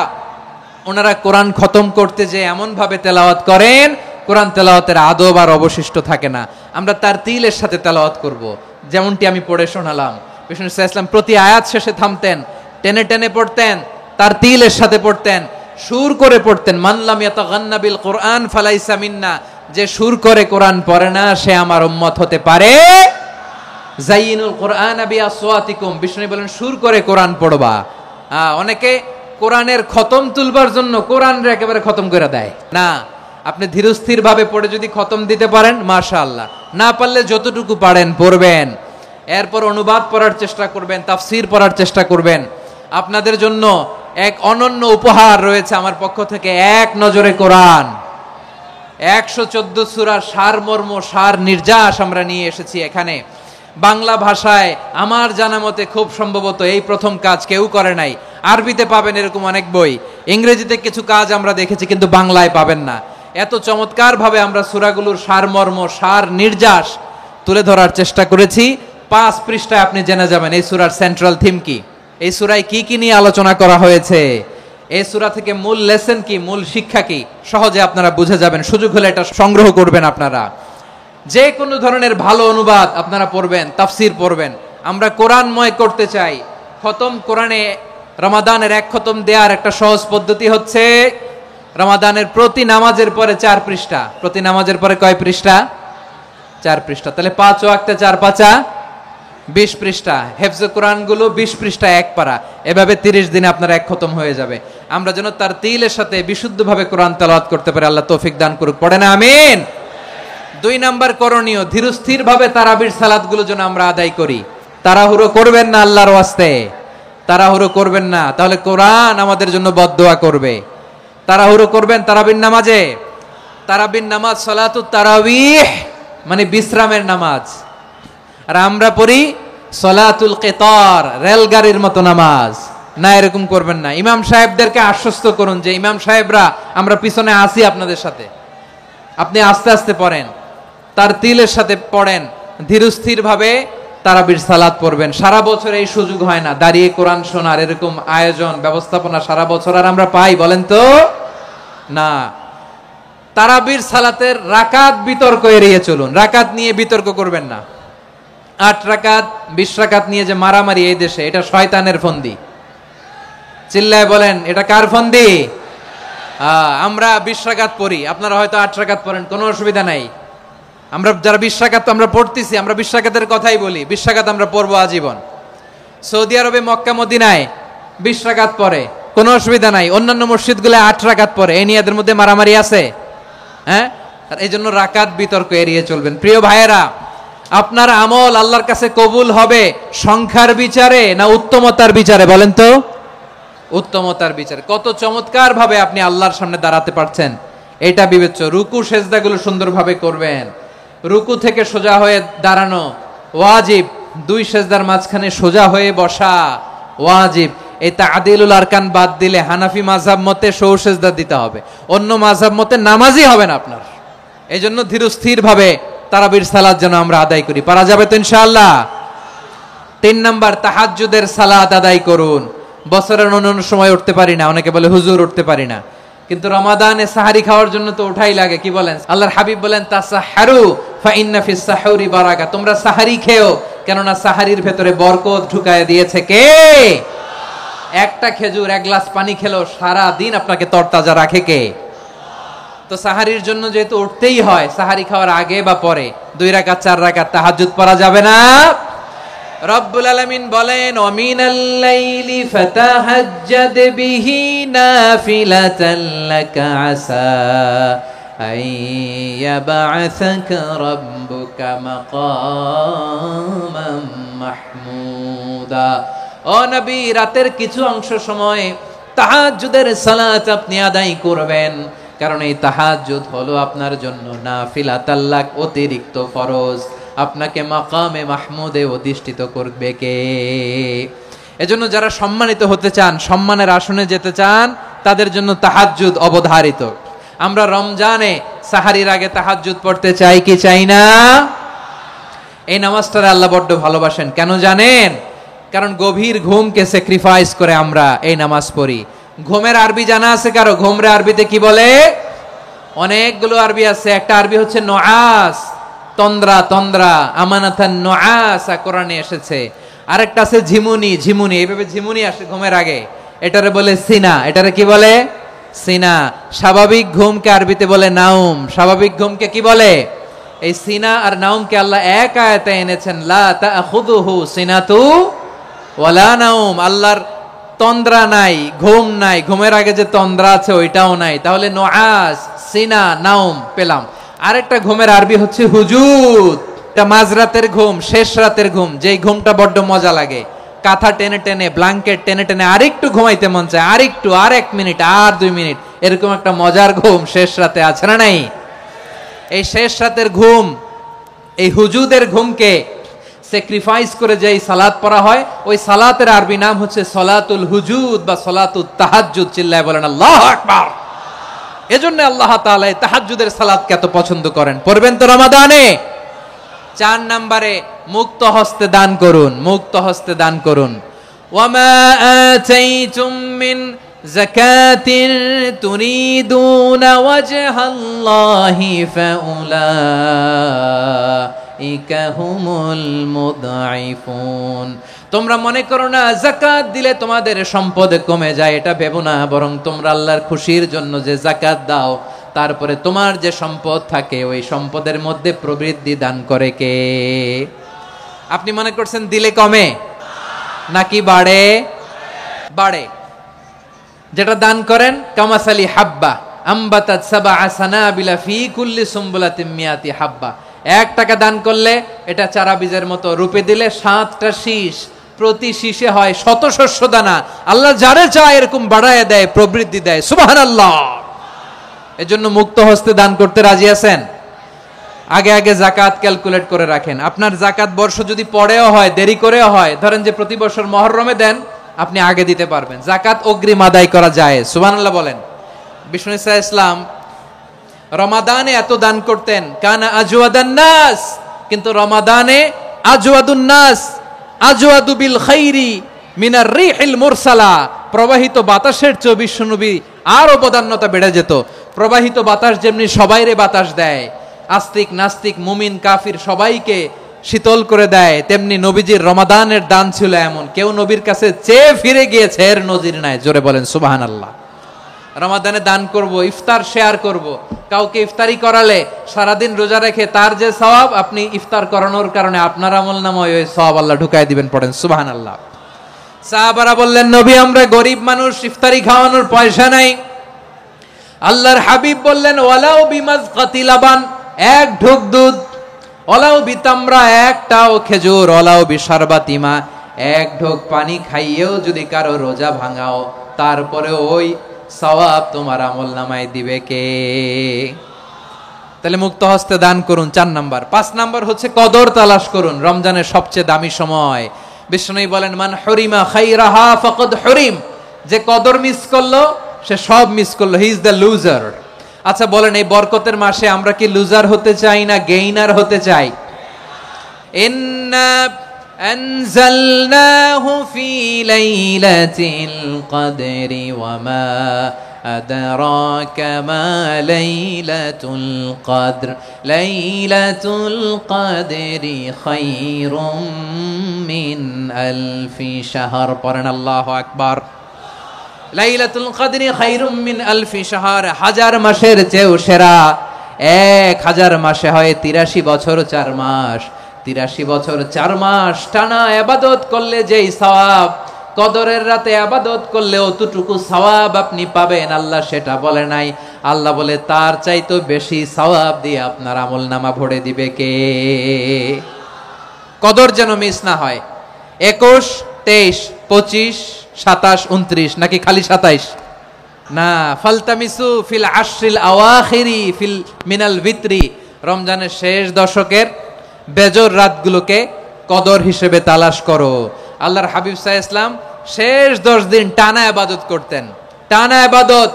ওনারা কোরআন খতম করতে যে এমন ভাবে তেলাওয়াত করেন, কোরআন তেলাওয়াতের আদব আর অবশিষ্ট থাকে না। আমরা তারতিলের সাথে তেলাওয়াত করব, যেমনটি আমি পড়ে শোনালাম। বিষ্ণু ইসলাম প্রতি আয়াত শেষে থামতেন, টেনে টেনে পড়তেন, তারতিলের সাথে পড়তেন, সুর করে পড়তেন। মান লাম ইয়াতাগান্না বিল কোরআন ফালাইসা মিন্না, যে সুর করে কোরআন পড়ে না সে আমার উম্মত হতে পারে। যায়িনুল কোরআন বিআসওয়াতিকুম, বিষ্ণু বলেন সুর করে কোরআন পড়বা। অনেকে কোরআনের খতম তুলবার জন্য কোরআনরে একেবারে খতম করে দেয় না। আপনি ধীরস্থির ভাবে পড়ে যদি খতম দিতে পারেন মাশাআল্লাহ, না পারলে যতটুকু পারেন পড়বেন। এরপর অনুবাদ পড়ার চেষ্টা করবেন, তাফসীর পড়ার চেষ্টা করবেন। আপনাদের জন্য এক অনন্য উপহার রয়েছে আমার পক্ষ থেকে, এক নজরে কোরআন। 114 সূরার সারমর্ম, সার নির্যাস আমরা নিয়ে এসেছি এখানে। বাংলা ভাষায় আমার জানা মতে খুব সম্ভবত এই প্রথম কাজ কেউ করে নাই। আরবিতে পাবেন এরকম অনেক বই, ইংরেজিতে কিছু কাজ আমরা দেখেছি, কিন্তু বাংলায় পাবেন না। এত চমৎকার ভাবে আমরা সূরাগুলোর সারমর্ম, সার নির্যাস তুলে ধরার চেষ্টা করেছি। 5 পৃষ্ঠায় আপনি জেনে যাবেন এই সূরার সেন্ট্রাল থিম কি, এই সূরায় কি কি নিয়ে আলোচনা করা হয়েছে, এই সূরা থেকে মূল লেসন কি, মূল শিক্ষা কি, সহজে আপনারা বুঝে যাবেন। সুযোগ হলে এটা সংগ্রহ করবেন আপনারা। যে কোনো ধরনের ভালো অনুবাদ আপনারা পড়বেন, তাফসীর পড়বেন। আমরা কোরআনময় করতে চাই। খতম কোরআনে রমাদানের 1 খতম দেওয়ার একটা সহজ পদ্ধতি হচ্ছে রমাদানের প্রতি নামাজের পরে 4 পৃষ্ঠা। প্রতি নামাজের পরে কয় পৃষ্ঠা? 4 পৃষ্ঠা। তাহলে 5 ওয়াক্তে 4 পাঁচা 20 পৃষ্ঠা। হেফজে কোরআন গুলো 20 পৃষ্ঠা 1 পারা। এভাবে 30 দিনে আপনার 1 খতম হয়ে যাবে। আমরা যেন তারতিলের সাথে বিশুদ্ধভাবে কোরআন তেলাওয়াত করতে পারি, আল্লাহ তৌফিক দান করুক। পড়ে না আমিন। 2 নাম্বার করণীয়, ধীরস্থির ভাবে তারাবির সালাত গুলো যেন আমরা আদায় করি। তাড়াহুড়ো করবেন না আল্লাহর ওয়াস্তে, তাড়াহুড়ো করবেন না, তাহলে কোরআন আমাদের জন্য বদদোয়া করবে। তাড়াহুড়ো করবেন তারাবির নামাজে। তারাবির নামাজ সালাতুত তারাবিহ মানে বিশ্রামের নামাজ। আর আমরা পড়ি সালাতুল কিতার, রেলগাড়ির মতো নামাজ। না, এরকম করবেন না। ইমাম সাহেবদেরকে আশ্বস্ত করুন যে ইমাম সাহেবরা আমরা পিছনে আসি আপনাদের সাথে, আপনি আস্তে আস্তে পড়েন, তারতিলের সাথে পড়েন, ধীরস্থির ভাবে তারাবির সালাত পড়বেন। সারা বছর এই সুযোগ হয় না দাঁড়িয়ে কোরআন শোনার, এরকম আয়োজন ব্যবস্থাপনা সারা বছর আর আমরা পাই বলেন তো না। তারাবির সালাতের রাকাত বিতর্ক এড়িয়ে চলুন। রাকাত নিয়ে বিতর্ক করবেন না। 8 রাকাত 20 রাকাত নিয়ে যে মারামারি এই দেশে, এটা শয়তানের ফন্দি। চিল্লায় বলেন এটা কার ফন্দি? আমরা 20 রাকাত পড়ি, আপনারা হয়তো 8 রাকাত পড়েন, কোনো অসুবিধা নাই। আমরা যারা 20 রাকাত আমরা পড়তেছি, আমরা 20 রাকাতের কথাই বলি, 20 রাকাত আমরা পড়বো আজীবন। সৌদি আরবে মক্কা মদিনায় 20 রাকাত পড়ে, কোনো অসুবিধা নাই। অন্যান্য মসজিদগুলো 8 রাকাত পড়ে, এই নিয়ে এদের মধ্যে মারামারি আছে? হ্যাঁ, এই জন্য রাকাত বিতর্ক এড়িয়ে চলবেন। প্রিয় ভাইয়েরা, আপনার আমল আল্লাহর কাছে কবুল হবে সংখ্যার বিচারে না উত্তমতার বিচারে? বলেন তো, উত্তমতার বিচারে। কত চমৎকার ভাবে আপনি আল্লাহর সামনে দাঁড়াতে পারছেন এটা বিবেচ্য। রুকু সেজদাগুলো সুন্দরভাবে করবেন, রুকু থেকে সোজা হয়ে দাঁড়ানো ওয়াজিব, 2 সেজদার মাঝখানে সোজা হয়ে বসা ওয়াজিব। এই তা'দিলুল আরকান বাদ দিলে হানাফি মাযহাব মতে সৌ সেজদা দিতে হবে, অন্য মাযহাব মতে নামাজই হবে না আপনার। এই জন্য ধীরস্থির ভাবে তারাবির সালাত যেন আমরা আদায় করি। পারা যাবে তো ইনশাআল্লাহ? 3 নাম্বার, তাহাজ্জুদের সালাত আদায় করুন। বছরের অন্যান্য সময় উঠতে পারি না, অনেকে বলে হুজুর উঠতে পারি না, কিন্তু রমাদানে সাহারি খাওয়ার জন্য তো ওঠাই লাগে। কি বলেন? আল্লাহর হাবিব বলেন তাসাহহারু ফা ইন্না ফিস সাহুরি বারাকা, তোমরা সাহারি খেও, কেননা সাহারির ভেতরে বরকত ঢুকায় দিয়েছে কে? একটা খেজুর, 1 গ্লাস পানি খেলো সারা দিন আপনাকে তরতাজা রাখে কে? তো সাহারির জন্য যেহেতু উঠতেই হয়, সাহারি খাওয়ার আগে বা পরে 2 রাকাত 4 রাকাত তাহাজ্জুদ পড়া যাবে না? রব্বুল আলামিন বলেন ওয়ামিনাল লাইলি ফাতাহাজ্জাদ বিহি নাফিলাতান লাকা আসা আইয়াবআসাকা রাব্বুকা মাকামান মাহমুদা। ও নবী, রাতের কিছু অংশ সময় তাহাজ্জুদের সালাত আপনি আদায় করবেন, কারণ এই তাহাজ্জুদ হলো আপনার জন্য নাফিলাতাল লাক, অতিরিক্ত ফরজ। আপনাকে মাকামে মাহমুদে অধিষ্ঠিত করবে কে? এজন্য যারা সম্মানিত হতে চান, সম্মানের আসনে যেতে চান, তাদের জন্য তাহাজ্জুদ অবধারিত। আমরা রমজানে সাহারির আগে তাহাজ্জুদ পড়তে চাই কি চাই না? এই নামাজটা আল্লাহ বড্ড ভালোবাসেন। কেন জানেন? কারণ গভীর ঘুমকে স্যাক্রিফাইস করে আমরা এই নামাজ পড়ি। ঘুমের আরবি জানা আছে কারো? ঘুমরে আরবিতে কি বলে? অনেকগুলো আরবি আছে। একটা আরবি হচ্ছে নুআস, তন্দ্রা, তন্দ্রা, আমানাতান নুআসা কোরআনে এসেছে। আরেকটা আছে ঝিমুনি, ঝিমুনি, এইভাবে ঝিমুনি আসে ঘুমের আগে, এটারে বলে সিনা। এটারে কি বলে? সিনা। স্বাভাবিক ঘুমকে আরবিতে বলে নাউম। স্বাভাবিক ঘুমকে কি বলে? এই সিনা আর নাউমকে আল্লাহ এক আয়াতে এনেছেন, লা তাখুযুহু সিনাতু ওয়ালা নাউম। আল্লাহর তন্দ্রা নাই, ঘুম নাই, ঘুমের আগে যে তন্দ্রা আছে ওইটাও নাই। তাহলে নুআস, সিনা, নাউম পেলাম। আরেকটা ঘুমের আরবি হচ্ছে হুজুদ। এটা মাঝরাতের ঘুম, শেষ রাতের ঘুম, যেই ঘুমটা বড্ড মজা লাগে। কাঁথা টেনে টেনে, ব্ল্যাঙ্কেট টেনে টেনে আরেকটু ঘুমাইতে মন চায়, আরেকটু, আর 1 মিনিট, আর 2 মিনিট, এরকম একটা মজার ঘুম শেষ রাতে আছে না নাই? এই শেষ রাতের ঘুম, এই হুজুদের ঘুমকে স্যাক্রিফাইস করে যেই সালাত পড়া হয়, ওই সালাতের আরবি নাম হচ্ছে সলাতুল হুজুদ বা সলাতুত তাহাজ্জুদ। চিল্লায় বলেন আল্লাহু আকবার। এজন্য আল্লাহ তাআলা এই তাহাজ্জুদের সালাতকে এত পছন্দ করেন। পড়বেন তো রমাদানে? 4 নম্বরে মুক্ত হস্তে দান করুন, মুক্ত হস্তে দান করুন। ওয়ামা আতাইতুম মিন যাকাতিন তুরিদুনা ওয়াজহাল্লাহি ফাউলাইকা হুমুল মুদঈফুন। তোমরা মনে করো না যাকাত দিলে তোমাদের সম্পদ কমে যায়, এটা ভেবো না। বরং তোমরা আল্লাহর খুশির জন্য যে যাকাত দাও, তারপরে তোমার যে সম্পদ থাকে ওই সম্পদের মধ্যে প্রবৃদ্ধি দান করে কে? আপনি মনে করছেন দিলে কমে নাকি বাড়ে? বাড়ে। যেটা দান করেন কামাসালি হাব্বা আম্বাতাত সাবআ সানাবিলা ফি কুল্লি সুমবুলাতিন মিয়াতি হাব্বা। 1 টাকা দান করলে এটা চারা বীজের মতো, রূপে দিলে 7টা শীষ, প্রতি শীষে হয় 100 শস্য দানা। আল্লাহ যারে চায় এরকম বাড়ায় দেয়, প্রবৃদ্ধি দেয়। সুবহানাল্লাহ। এজন্য মুক্ত হস্তে দান করতে রাজি আছেন? আগে আগে যাকাত ক্যালকুলেট করে রাখেন। আপনার যাকাত বর্ষ যদি পরেও হয়, দেরি করেও হয়, ধরেন যে প্রতি বছর মুহররমে দেন, আপনি আগে দিতে পারবেন। যাকাত অগ্রিম আদায় করা যায়। সুবহানাল্লাহ বলেন। বিষ্ণু ইসা ইসলাম রমাদানে এত দান করতেন, কানা আজওয়াদান নাস, কিন্তু রমাদানে আজওয়াদুন নাস আজওয়াদু বিল খাইরি মিনার রিহিল মুরসালা। প্রবাহিত বাতাসের চেয়ে বিশ্বনবী আর অবদান্যতা বেড়ে যেত। প্রবাহিত বাতাস যেমনি সবাইরে বাতাস দেয়, আস্তিক নাস্তিক মুমিন কাফির সবাইকে শীতল করে দেয়, তেমনি নবীজির রমাদানের দান ছিল এমন, কেউ নবীর কাছে চেয়ে ফিরে গিয়েছে এর নজির নাই। জোরে বলেন সুবহানাল্লাহ। রমাদানে দান করব, ইফতার শেয়ার করব। কাউকে ইফতারি করালে সারাদিন রোজা রেখে তার যে সওয়াব, আপনি ইফতার করানোর কারণে আপনার আমলনামায় ওই সওয়াব আল্লাহ ঢুকায় দিবেন। পড়েন সুবহানাল্লাহ। সাহাবারা বললেন, নবী আমরা গরিব মানুষ, ইফতারি খাওয়ানোর পয়সা নাই। আল্লাহর হাবিব বললেন, ওয়ালাউ বিমাজকাতি লাবান, এক ঢোক দুধ, ওয়ালাউ বিতামরা, একটাও খেজুর, ওয়ালাউ বিশারবাতিমা, এক ঢোক পানি খাইয়েও যদি কারো রোজা ভাঙাও, তারপরে ওই সওয়াব তোমার আমলনামায় দিবে কে? তাহলে মুক্ত হস্তে দান করুন, 4 নাম্বার। 5 নাম্বার হচ্ছে কদর তালাশ করুন। রমজানের সবচেয়ে দামি সময়। বিষ্ণু বলেন, মান হরিমা খাইরাহা ফাকাদ হরিম, যে কদর মিস করলো সে সব মিস করলো, হি ইজ দ্য লুজার। আচ্ছা বলেন, এই বরকতের মাসে আমরা কি লুজার হতে চাই না গেইনার হতে চাই? ইন্না আনজালনাহু ফি লাইলাতিল কদরি ওয়া মা আদরাকা মা লাইলাতুল কদর, লাইলাতুল কদরি খায়রুম মিন আলফি শাহর। পড়েন আল্লাহু আকবার। লাইলাতুল কদরি খায়রুম মিন আলফি শাহর, 1000 মাসের চেয়েও সেরা। 1000 মাসে হয় 83 বছর 4 মাস। 83 বছর 4 মাস টানা ইবাদত করলে যেই সওয়াব, কদরের রাতে ইবাদত করলে অতটুকু সওয়াব আপনি পাবেন, আল্লাহ সেটা বলে নাই। আল্লাহ বলে তার চাইতে বেশি সওয়াব দিয়ে আপনার আমলনামা ভরে দিবে কে? কদর যেন মিস না হয়। 21, 23, 25, 27, 29 নাকি খালি 27? না, ফালতামিসু ফিল আশরিল আওয়াখিরি ফিল মিনাল ভিতরি, রমজানের শেষ দশকের বেজর রাতগুলোকে কদর হিসেবে তালাশ করো। আল্লাহর হাবিব সাল্লাল্লাহু আলাইহি ওয়াসাল্লাম শেষ 10 দিন টানা ইবাদত করতেন, টানা ইবাদত।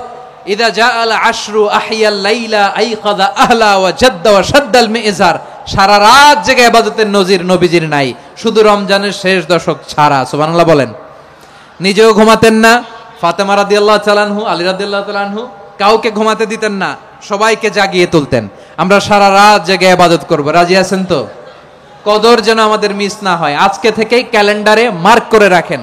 ইদা জাআল আশরু আহিয়াল লাইলা আইকাযা আহলা ওয়া জাদ্দা ওয়া শাদ্দাল মিজার, সারা রাত জেগে ইবাদতের নজির নবীজির নাই, শুধু রমজানের শেষ দশক ছাড়া। সুবহানাল্লাহ বলেন। নিজেও ঘুমাতেন না, ফাতেমা রাদিয়াল্লাহু তাআলা আনহু, আলী রাদিয়াল্লাহু তাআলা আনহু কাউকে ঘুমাতে দিতেন না, সবাইকে জাগিয়ে তুলতেন। আমরা সারা রাত জেগে ইবাদত করব, রাজি আছেন তো? কদর যেন আমাদের মিস না হয়। আজকে থেকেই ক্যালেন্ডারে মার্ক করে রাখেন,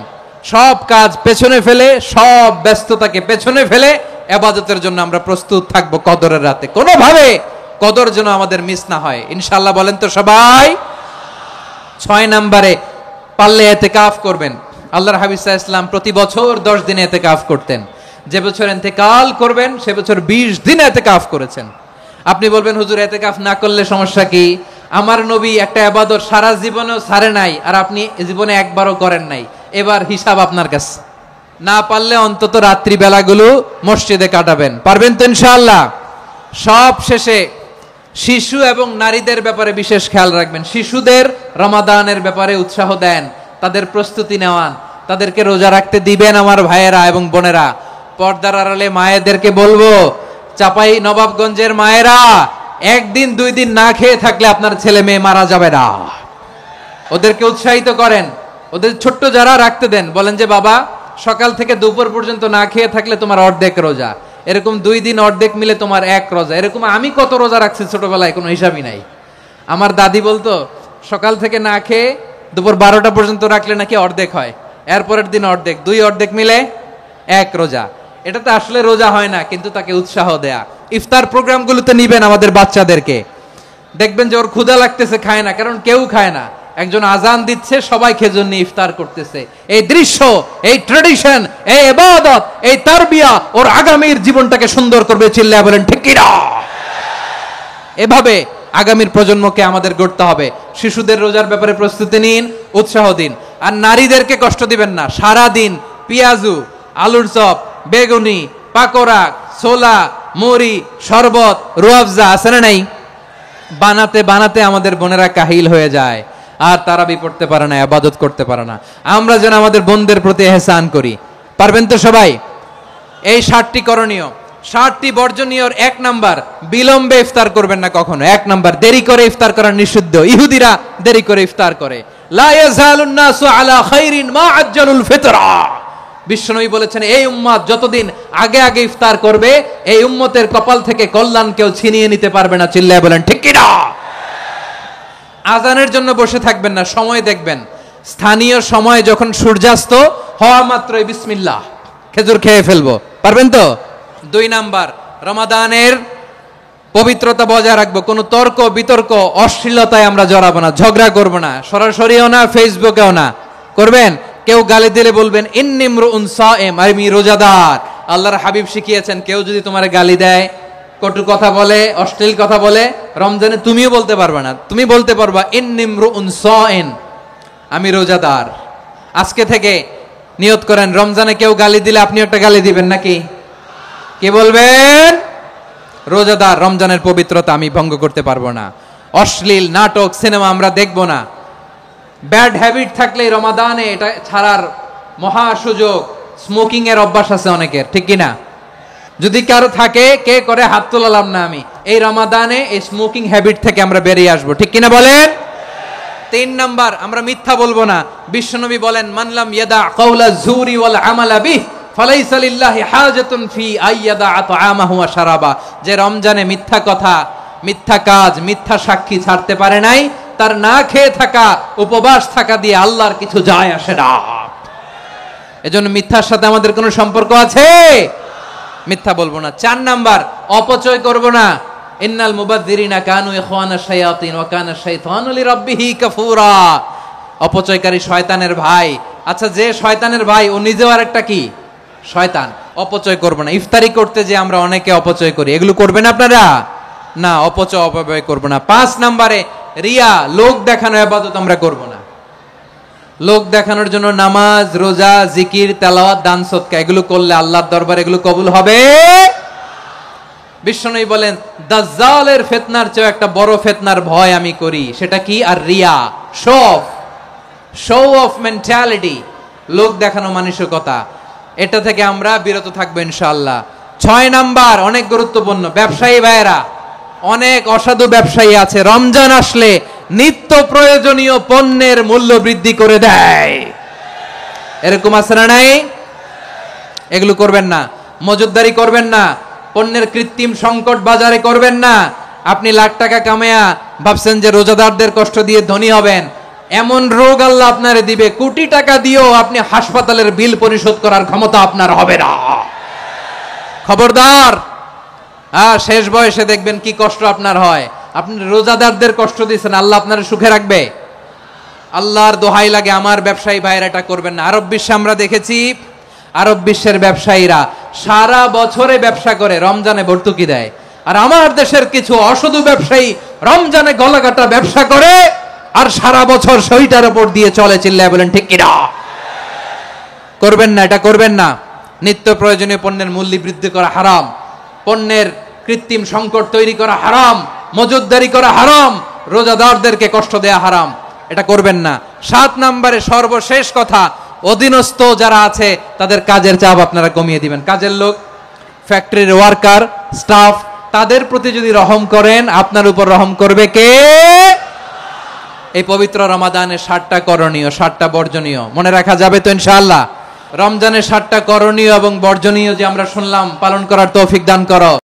সব কাজ পেছনে ফেলে, সব ব্যস্ততাকে পেছনে ফেলে ইবাদতের জন্য আমরা প্রস্তুত থাকব কদরের রাতে। কোনোভাবে কদর যেন আমাদের মিস না হয়, ইনশাআল্লাহ। বলেন তো সবাই। 6 নম্বরে পারলে ইতিকাফ করবেন। আল্লাহর হাবিব সাল্লাল্লাহু আলাইহি ওয়াসাল্লাম প্রতি বছর 10 দিন ইতিকাফ করতেন। যে বছর ইন্তেকাল করবেন সে বছর 20 দিন ইতিকাফ করেছেন। আপনি বলবেন, হুজুর ইতিকাফ না করলে সমস্যা কি? আমার নবী একটা ইবাদত সারা জীবনেও ছাড়ে নাই, আর আপনি জীবনে একবারও করেন নাই। এবার হিসাব আপনার কাছে। না পারলে অন্তত রাত্রি বেলাগুলো মসজিদে কাটাবেন। পারবেন তো ইনশাআল্লাহ? সব শেষে শিশু এবং নারীদের ব্যাপারে বিশেষ খেয়াল রাখবেন। শিশুদের রমাদানের ব্যাপারে উৎসাহ দেন, তাদের প্রস্তুতি নেওয়ান, তাদেরকে রোজা রাখতে দিবেন। আমার ভাইয়েরা এবং বোনেরা, পর্দার আড়ালে মায়েদেরকে বলবো, চাপাই নবাবগঞ্জের মায়েরা, 1 দিন 2 দিন না খেয়ে থাকলে আপনার ছেলে মেয়ে মারা যাবে না। ওদেরকে উৎসাহিত করেন, ওদের ছোট্ট যারা রাখতে দেন, বলেন যে বাবা সকাল থেকে দুপুর পর্যন্ত না খেয়ে থাকলে তোমার অর্ধেক রোজা, এরকম 2 দিন অর্ধেক মিলে তোমার 1 রোজা। এরকম আমি কত রোজা রাখছি ছোটবেলায়, কোনো হিসাবই নাই। আমার দাদি বলতো সকাল থেকে না খেয়ে দুপুর 12টা পর্যন্ত রাখলে নাকি অর্ধেক হয়, এরপরের দিন অর্ধেক, 2 অর্ধেক মিলে 1 রোজা। এটা তো আসলে রোজা হয় না, কিন্তু তাকে উৎসাহ দেয়া। ইফতার প্রোগ্রামগুলোতে নিবেন আমাদের বাচ্চাদেরকে, দেখবেন যে ওর ক্ষুধা লাগতেছে, খায় না, কারণ কেউ খায় না। একজন আজান দিচ্ছে, সবাই খেজুর নিয়ে ইফতার করতেছে। এই দৃশ্য, এই ট্রেডিশন, এই ইবাদত, এই তারবিয়া ওর আগামীর জীবনটাকে সুন্দর করবে। চিল্লায়া বলেন ঠিক কি না? এভাবে আগামীর প্রজন্মকে আমাদের গড়তে হবে। শিশুদের রোজার ব্যাপারে প্রস্তুতি নিন, উৎসাহ দিন। আর নারীদেরকে কষ্ট দিবেন না। সারা দিন পেঁয়াজু, আলুর চপ, বেগুনি, পাকোড়া, ছোলা, মুড়ি, শরবত, রুয়াবজা আছে না নাই, বানাতে বানাতে আমাদের বোনেরা কাহিল হয়ে যায়, আর তারাবি পড়তে পারে না, ইবাদত করতে পারে না। আমরা যেন আমাদের বোনদের প্রতি ইহসান করি। পারবেন তো সবাই? এই 7টি করণীয়, 7টি বর্জনীয়। 1 নাম্বার, বিলম্বে ইফতার করবেন না কখনো। 1 নাম্বার, দেরি করে ইফতার করা নিষিদ্ধ। ইহুদিরা দেরি করে ইফতার করে। লা ইয়াজালুন নাসু আলা খাইরিন মা আজ্জালুল ফিতরা। বিশ্বনবী বলেছেন, এই উম্মত যতদিন আগে আগে ইফতার করবে, এই উম্মতের কপাল থেকে কল্যাণ কেউ ছিনিয়ে নিতে পারবে না। চিল্লায় বলেন ঠিক কি না? আজানের জন্য বসে থাকবেন না, সময় দেখবেন। স্থানীয় সময় যখন সূর্যাস্ত হওয়া মাত্রই বিসমিল্লাহ, খেজুর খেয়ে ফেলবো। পারবেন তো? 2 নাম্বার, রমাদানের পবিত্রতা বজায় রাখবো। কোনো তর্ক বিতর্ক অশ্লীলতায় আমরা জড়াবো না, ঝগড়া করবো না, সরাসরিও না, ফেসবুকেও না। করবেন? কেউ গালি দিলে বলবেন ইন্নিমরুউন সায়েম, আমি রোজাদার। আল্লাহর হাবিব শিখিয়েছেন, কেউ যদি তোমার গালি দেয়, কটু কথা বলে, অশ্লীল কথা বলে, রমজানে তুমিও বলতে পারবে না। তুমি বলতে পারবা ইন্নিমরুউন সায়েম, আমি রোজাদার। আজকে থেকে নিয়ত করেন, রমজানে কেউ গালি দিলে আপনি একটা গালি দিবেন নাকি? কি বলবেন? রোজাদার, রমজানের পবিত্রতা আমি ভঙ্গ করতে পারবো না। অশ্লীল নাটক সিনেমা আমরা দেখবো না। ব্যাড হ্যাবিট থাকলে রমাদানে এটা ছাড়ার মহা সুযোগ। স্মোকিং এর অভ্যাস আছে অনেকের, ঠিক কিনা? যদি কারো থাকে, কে করে হাত তোলালাম না আমি, এই রমাদানে এই স্মোকিং হ্যাবিট থেকে আমরা বেরিয়ে আসবো, ঠিক কিনা বলেন? 3 নাম্বার, আমরা মিথ্যা বলবো না। বিশ্বনবী বলেন, মানলাম ইয়াদা কাওলা যুরি ওয়াল আমালা বিহ ফালাইসা লিল্লাহি হাজাতুন ফি আইয়াদা তাআমাহু ওয়া শারাবা। যে রমজানে মিথ্যা কথা, মিথ্যা কাজ, মিথ্যা সাক্ষী ছাড়তে পারে নাই, তার না খেয়ে থাকা, উপবাস থাকা দিয়ে আল্লাহর কিছু যায় আসে না। এজন্য মিথ্যার সাথে আমাদের কোনো সম্পর্ক আছে? মিথ্যা বলবো না। 4 নাম্বার, অপচয় করব না। ইন্নাল মুবাযযিরিনা কানু ইখওয়ানাশ শায়াতিন ওয়া কানা শাইতানু লিরাব্বিহি কাফুরা। অপচয়কারী শয়তানের ভাই। আচ্ছা, যে শয়তানের ভাই ও নিজেও আরেকটা কি? শয়তান। অপচয় করব না। ইফতারি করতে যে আমরা অনেকে অপচয় করি, এগুলো করবেন আপনারা না। অপব্যয় করব না। 5 নাম্বারে, রিয়া, লোক দেখানো ইবাদত আমরা করব না। লোক দেখানোর জন্য নামাজ, রোজা, জিকির, তেলাওয়াত, দান সদকা এগুলো করলে আল্লাহর দরবারে এগুলো কবুল হবে। বিশ্বনবী বলেন, দাজ্জালের ফিতনার চেয়ে একটা বড় ফিতনার ভয় আমি করি, সেটা কি? আর রিয়া, শো অফ মেন্টালিটি, লোক দেখানো মানসিকতা। এটা থেকে আমরা বিরত থাকবো ইনশাআল্লাহ। 6 নাম্বার, অনেক গুরুত্বপূর্ণ, ব্যবসায়ী ভাইয়েরা, অনেক অসাধু ব্যবসায়ী আছে রমজান আসলে নিত্য প্রয়োজনীয় পণ্যের মূল্য বৃদ্ধি করে দেয়। এরকম আছে না নাই? এগুলো করবেন না। মজুদদারি করবেন না। পণ্যের কৃত্রিম সংকট বাজারে করবেন না। আপনি লাখ টাকা কামায়া ভাবছেন যে রোজাদারদের কষ্ট দিয়ে ধনী হবেন, এমন রোগ আল্লাহ আপনারে দিবে, কোটি টাকা দিয়েও আপনি হাসপাতালের বিল পরিশোধ করার ক্ষমতা আপনার হবে না। খবরদার। শেষ বয়সে দেখবেন কি কষ্ট আপনার হয়। আপনি রোজাদারদের কষ্ট দিচ্ছেন, আল্লাহ আপনার সুখে রাখবে? আল্লাহর দোহাই লাগে, আমার ব্যবসায়ী ভাইয়েরা এটা করবেন না। আরব বিশ্বে আমরা দেখেছি, আরব বিশ্বের ব্যবসায়ীরা সারা বছরে ব্যবসা করে, রমজানে ভর্তুকি দেয়। আর আমার দেশের কিছু অসাধু ব্যবসায়ী রমজানে গলাকাটা ব্যবসা করে আর সারা বছর সেইটার উপর দিয়ে চলে। চিল্লায় বলেন ঠিক কিনা? করবেন না, এটা করবেন না। নিত্য প্রয়োজনীয় পণ্যের মূল্য বৃদ্ধি করা হারাম, পণ্যের কৃত্রিম সংকট তৈরি করা হারাম, মজুদদারি করা হারাম, রোজাদারদেরকে কষ্ট দেয়া হারাম, এটা করবেন না। 7 নম্বরে সর্বশেষ কথা, অধীনস্থ যারা আছে তাদের কাজের চাপ আপনারা কমিয়ে দিবেন। কাজের লোক, ফ্যাক্টরির ওয়ার্কার, স্টাফ, তাদের প্রতি যদি রহম করেন, আপনার উপর রহম করবে কে? এই পবিত্র রমাদানের 7টা করণীয়, 7টা বর্জনীয় মনে রাখা যাবে তো ইনশাআল্লাহ? রমজানের 7টা করণীয় এবং বর্জনীয় যে আমরা শুনলাম, পালন করার তৌফিক দান করো।